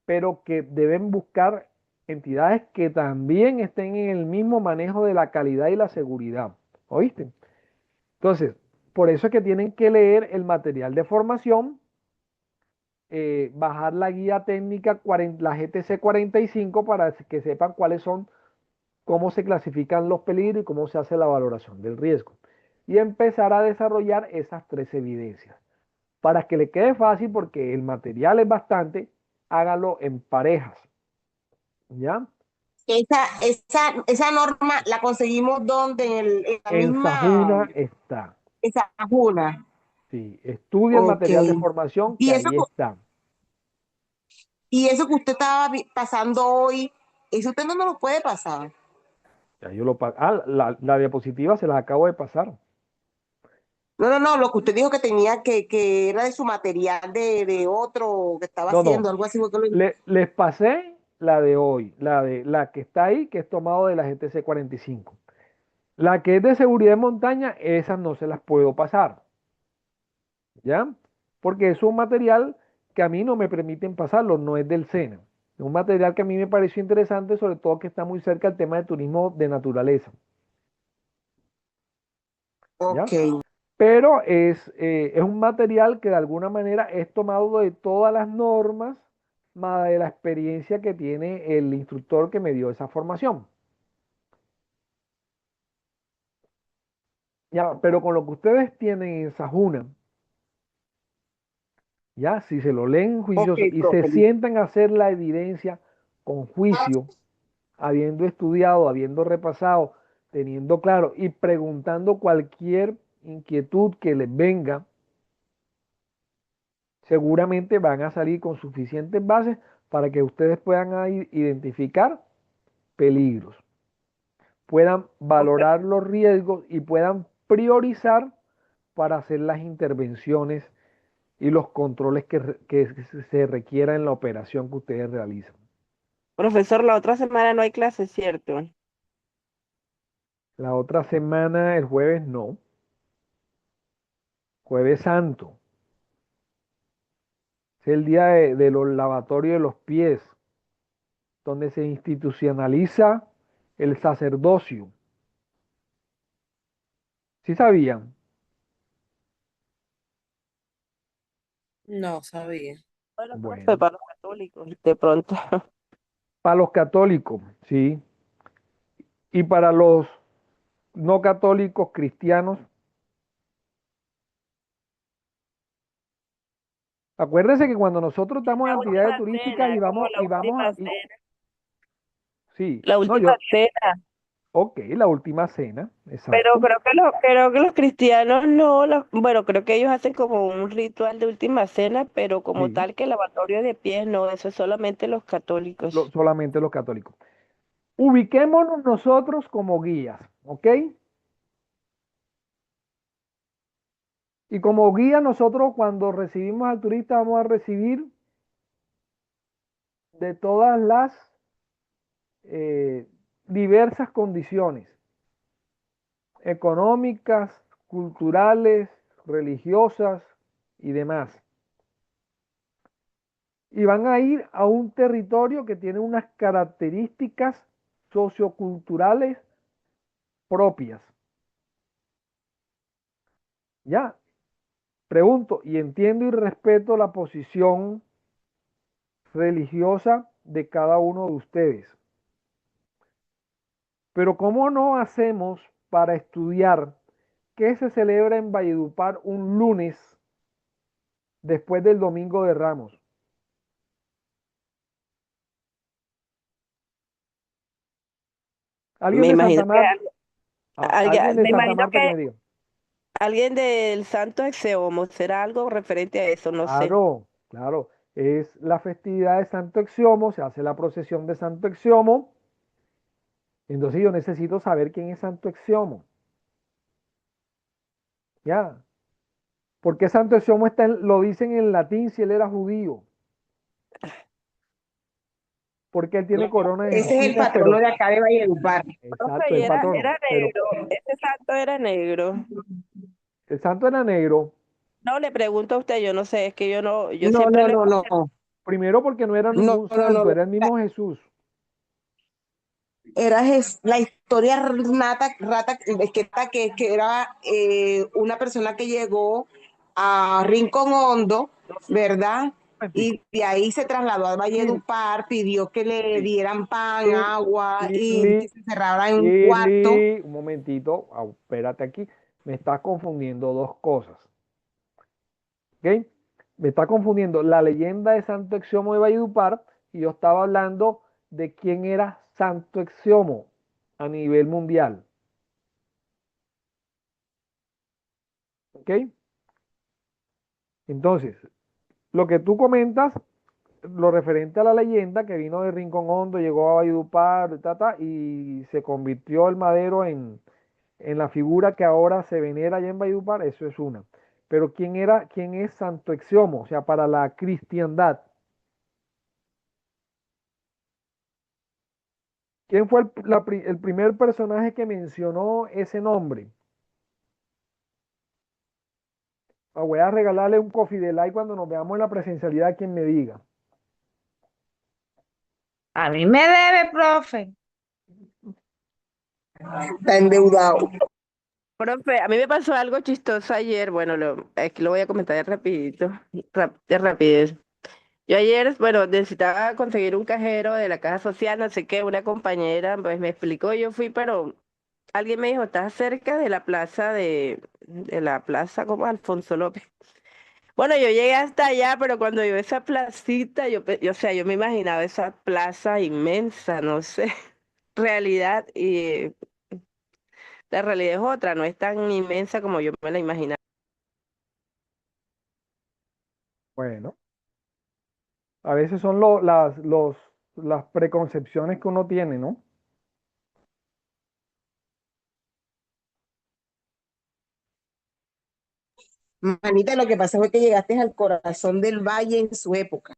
pero que deben buscar entidades que también estén en el mismo manejo de la calidad y la seguridad. ¿Oíste? Entonces, por eso es que tienen que leer el material de formación, bajar la guía técnica, la GTC 45, para que sepan cuáles son, cómo se clasifican los peligros y cómo se hace la valoración del riesgo. Y empezar a desarrollar esas tres evidencias. Para que le quede fácil, porque el material es bastante, hágalo en parejas. ¿Ya? Esa norma la conseguimos donde en la En misma, Sajuna está. esa juna. Sí, estudia el Ok. material de formación que Y eso, ahí está. y eso que usted estaba pasando hoy, eso usted no nos lo puede pasar. Ya yo la diapositiva se las acabo de pasar. No, lo que usted dijo que tenía que era de su material de otro que estaba No, haciendo, no. algo así. Fue que lo- Les pasé la de hoy, la que está ahí, que es tomado de la GTC 45. La que es de seguridad en montaña, esas no se las puedo pasar. ¿Ya? Porque es un material que a mí no me permiten pasarlo, no es del SENA. Es un material que a mí me pareció interesante, sobre todo que está muy cerca del tema de turismo de naturaleza. ¿Ya? Ok. Pero es un material que de alguna manera es tomado de todas las normas, más de la experiencia que tiene el instructor que me dio esa formación. Ya, pero con lo que ustedes tienen en Sajuna, ya, si se lo leen Ok, juicioso y se profe. sientan a hacer la evidencia con juicio, habiendo estudiado, habiendo repasado, teniendo claro y preguntando cualquier inquietud que les venga, seguramente van a salir con suficientes bases para que ustedes puedan ahí identificar peligros, puedan Ok. valorar los riesgos y puedan priorizar para hacer las intervenciones y los controles que se requieran en la operación que ustedes realizan. Profesor, la otra semana no hay clase, ¿cierto? La otra semana, el jueves no, jueves santo, es el día de los lavatorios de los pies, donde se institucionaliza el sacerdocio. ¿Sí sabían? No sabía. Bueno, profe, Bueno, para los católicos, de pronto. para los católicos, sí, y para los no católicos cristianos, acuérdense que cuando nosotros estamos en La actividades última turísticas cena, como la y vamos última a, cena. sí, La no, última cena. ok, la última cena, Pero exacto. creo que los cristianos no, bueno, creo que ellos hacen como un ritual de última cena, pero como Sí, tal que lavatorio de pies no, eso es solamente los católicos. solamente los católicos. Ubiquémonos nosotros como guías, ¿ok? Y como guía nosotros cuando recibimos al turista vamos a recibir de todas las eh, diversas condiciones económicas, culturales, religiosas y demás. Y van a ir a un territorio que tiene unas características socioculturales propias. ¿Ya? Pregunto, y entiendo y respeto la posición religiosa de cada uno de ustedes. Pero ¿cómo no hacemos para estudiar qué se celebra en Valledupar un lunes después del Domingo de Ramos? Alguien Me de imagino Santa que Marta, alguien de me Santa imagino Marta que que me diga. alguien del Santo Exeomo, ¿será algo referente a eso? No sé. Claro, claro. Es la festividad de Santo Exiomo, se hace la procesión de Santo Exiomo. Entonces yo necesito saber quién es Santo Exiomo. ¿Ya? ¿Por qué Santo Exiomo lo dicen en latín si él era judío? Porque él tiene corona de Ese es el espinas, patrono pero de acá de Valledupar. Profe, exacto, y el patrono. era Pero negro, ese santo era negro. el santo era negro, No, le pregunto a usted, yo no sé, es que yo no, yo No, siempre no, le no, escuché. no. primero porque no era No, ningún no, no. santo, era el mismo Jesús. La historia que era una persona que llegó a Rincón Hondo, ¿verdad? Momentico. Y de ahí se trasladó a Shirley, Valledupar, pidió que le Shirley, dieran pan, Shirley, agua y que Shirley, se cerrara en un cuarto. Shirley, un momentito, espérate aquí, me estás confundiendo dos cosas, ¿ok? Me está confundiendo la leyenda de Santo Exiomo de Valledupar y yo estaba hablando de quién era Santo Exiomo a nivel mundial, ¿ok? Entonces, lo que tú comentas, lo referente a la leyenda que vino de Rincón Hondo, llegó a Valledupar, y se convirtió el madero en la figura que ahora se venera allá en Valledupar, eso es una. Pero quién es Santo Exiomo? O sea, para la cristiandad. ¿Quién fue el primer personaje que mencionó ese nombre? Voy a regalarle un coffee de like cuando nos veamos en la presencialidad a quien me diga. A mí me debe, profe. Está endeudado. Profe, a mí me pasó algo chistoso ayer, bueno, aquí lo voy a comentar de rapidito, de rapidez. Yo ayer, bueno, necesitaba conseguir un cajero de la caja social, no sé qué, una compañera pues me explicó, yo fui, pero alguien me dijo, estás cerca de la plaza de la plaza como Alfonso López. Bueno, yo llegué hasta allá, pero cuando yo esa placita, o sea, yo me imaginaba esa plaza inmensa, no sé, realidad, y la realidad es otra, no es tan inmensa como yo me la imaginaba. Bueno, a veces son las preconcepciones que uno tiene, ¿no? Manita, lo que pasa fue que llegaste al corazón del valle en su época.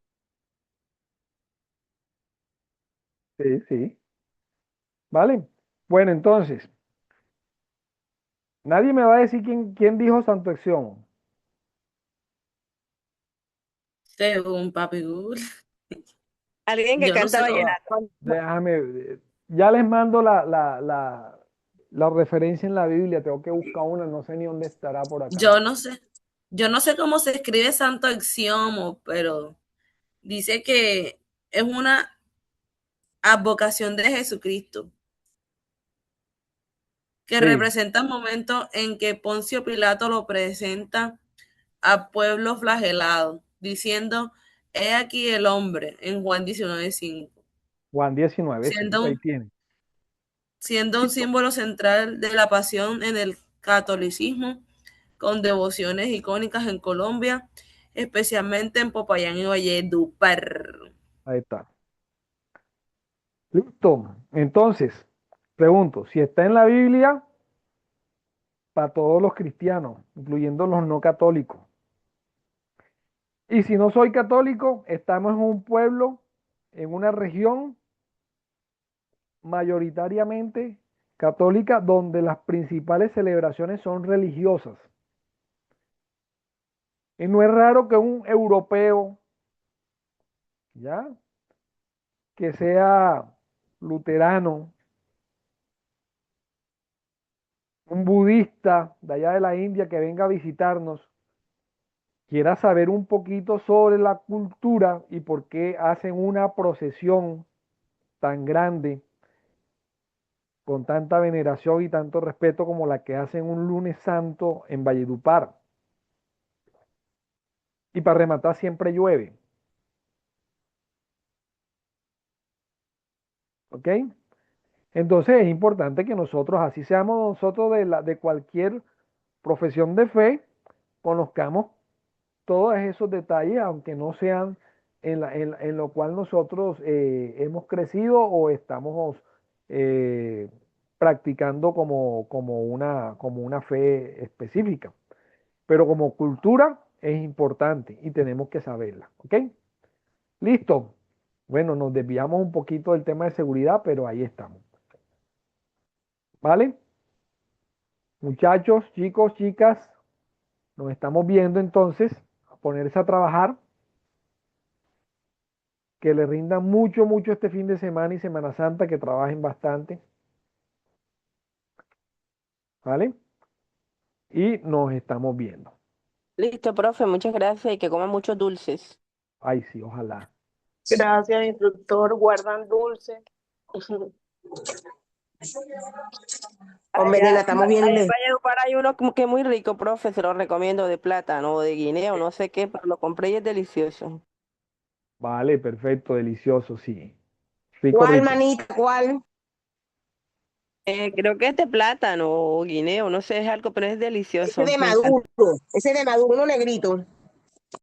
Sí, sí. ¿Vale? Bueno, entonces, nadie me va a decir quién dijo Santo Exiomo. Según Papi Google. Alguien que Yo no canta sé cómo. vallenato. Déjame, ya les mando la referencia en la Biblia, tengo que buscar una, no sé ni dónde estará por acá. Yo no sé. Yo no sé cómo se escribe Santo Exiomo, pero dice que es una advocación de Jesucristo, que Sí, representa el momento en que Poncio Pilato lo presenta a pueblo flagelado, diciendo, he aquí el hombre, en Juan 19:5, Juan 19, sí, siendo ahí un, tiene. siendo un Listo. símbolo central de la pasión en el catolicismo, con devociones icónicas en Colombia, especialmente en Popayán y Valledupar. Ahí está. Listo. Entonces, pregunto, si está en la Biblia, para todos los cristianos, incluyendo los no católicos. Y si no soy católico, estamos en un pueblo, en una región mayoritariamente católica, donde las principales celebraciones son religiosas. Y no es raro que un europeo, ¿ya? Que sea luterano, un budista de allá de la India que venga a visitarnos quiera saber un poquito sobre la cultura y por qué hacen una procesión tan grande, con tanta veneración y tanto respeto como la que hacen un lunes santo en Valledupar. Y para rematar siempre llueve. ¿Ok? Entonces es importante que nosotros, así seamos nosotros de cualquier profesión de fe, conozcamos todos esos detalles, aunque no sean en lo cual nosotros hemos crecido o estamos eh, practicando como una fe específica. Pero como cultura es importante y tenemos que saberla. ¿Ok? Listo. Bueno, nos desviamos un poquito del tema de seguridad, pero ahí estamos. ¿Vale? Muchachos, chicos, chicas, nos estamos viendo entonces a ponerse a trabajar. Que le rindan mucho, mucho este fin de semana y Semana Santa, que trabajen bastante. ¿Vale? Y nos estamos viendo. Listo, profe, muchas gracias y que coman muchos dulces. Ay, sí, ojalá. Gracias, instructor. Guardan dulce. Hombre, nena, estamos bien. Allá en Valledupar hay uno como que muy rico, profe, se lo recomiendo, de plátano o de guineo, no sé qué, pero lo compré y es delicioso. Vale, perfecto, delicioso, sí. Rico, ¿Cuál, rico. manita? ¿Cuál? Creo que es de plátano o guineo, no sé, es algo, pero es Ese delicioso. de Me encanta. Maduro. Ese de Maduro, uno negrito.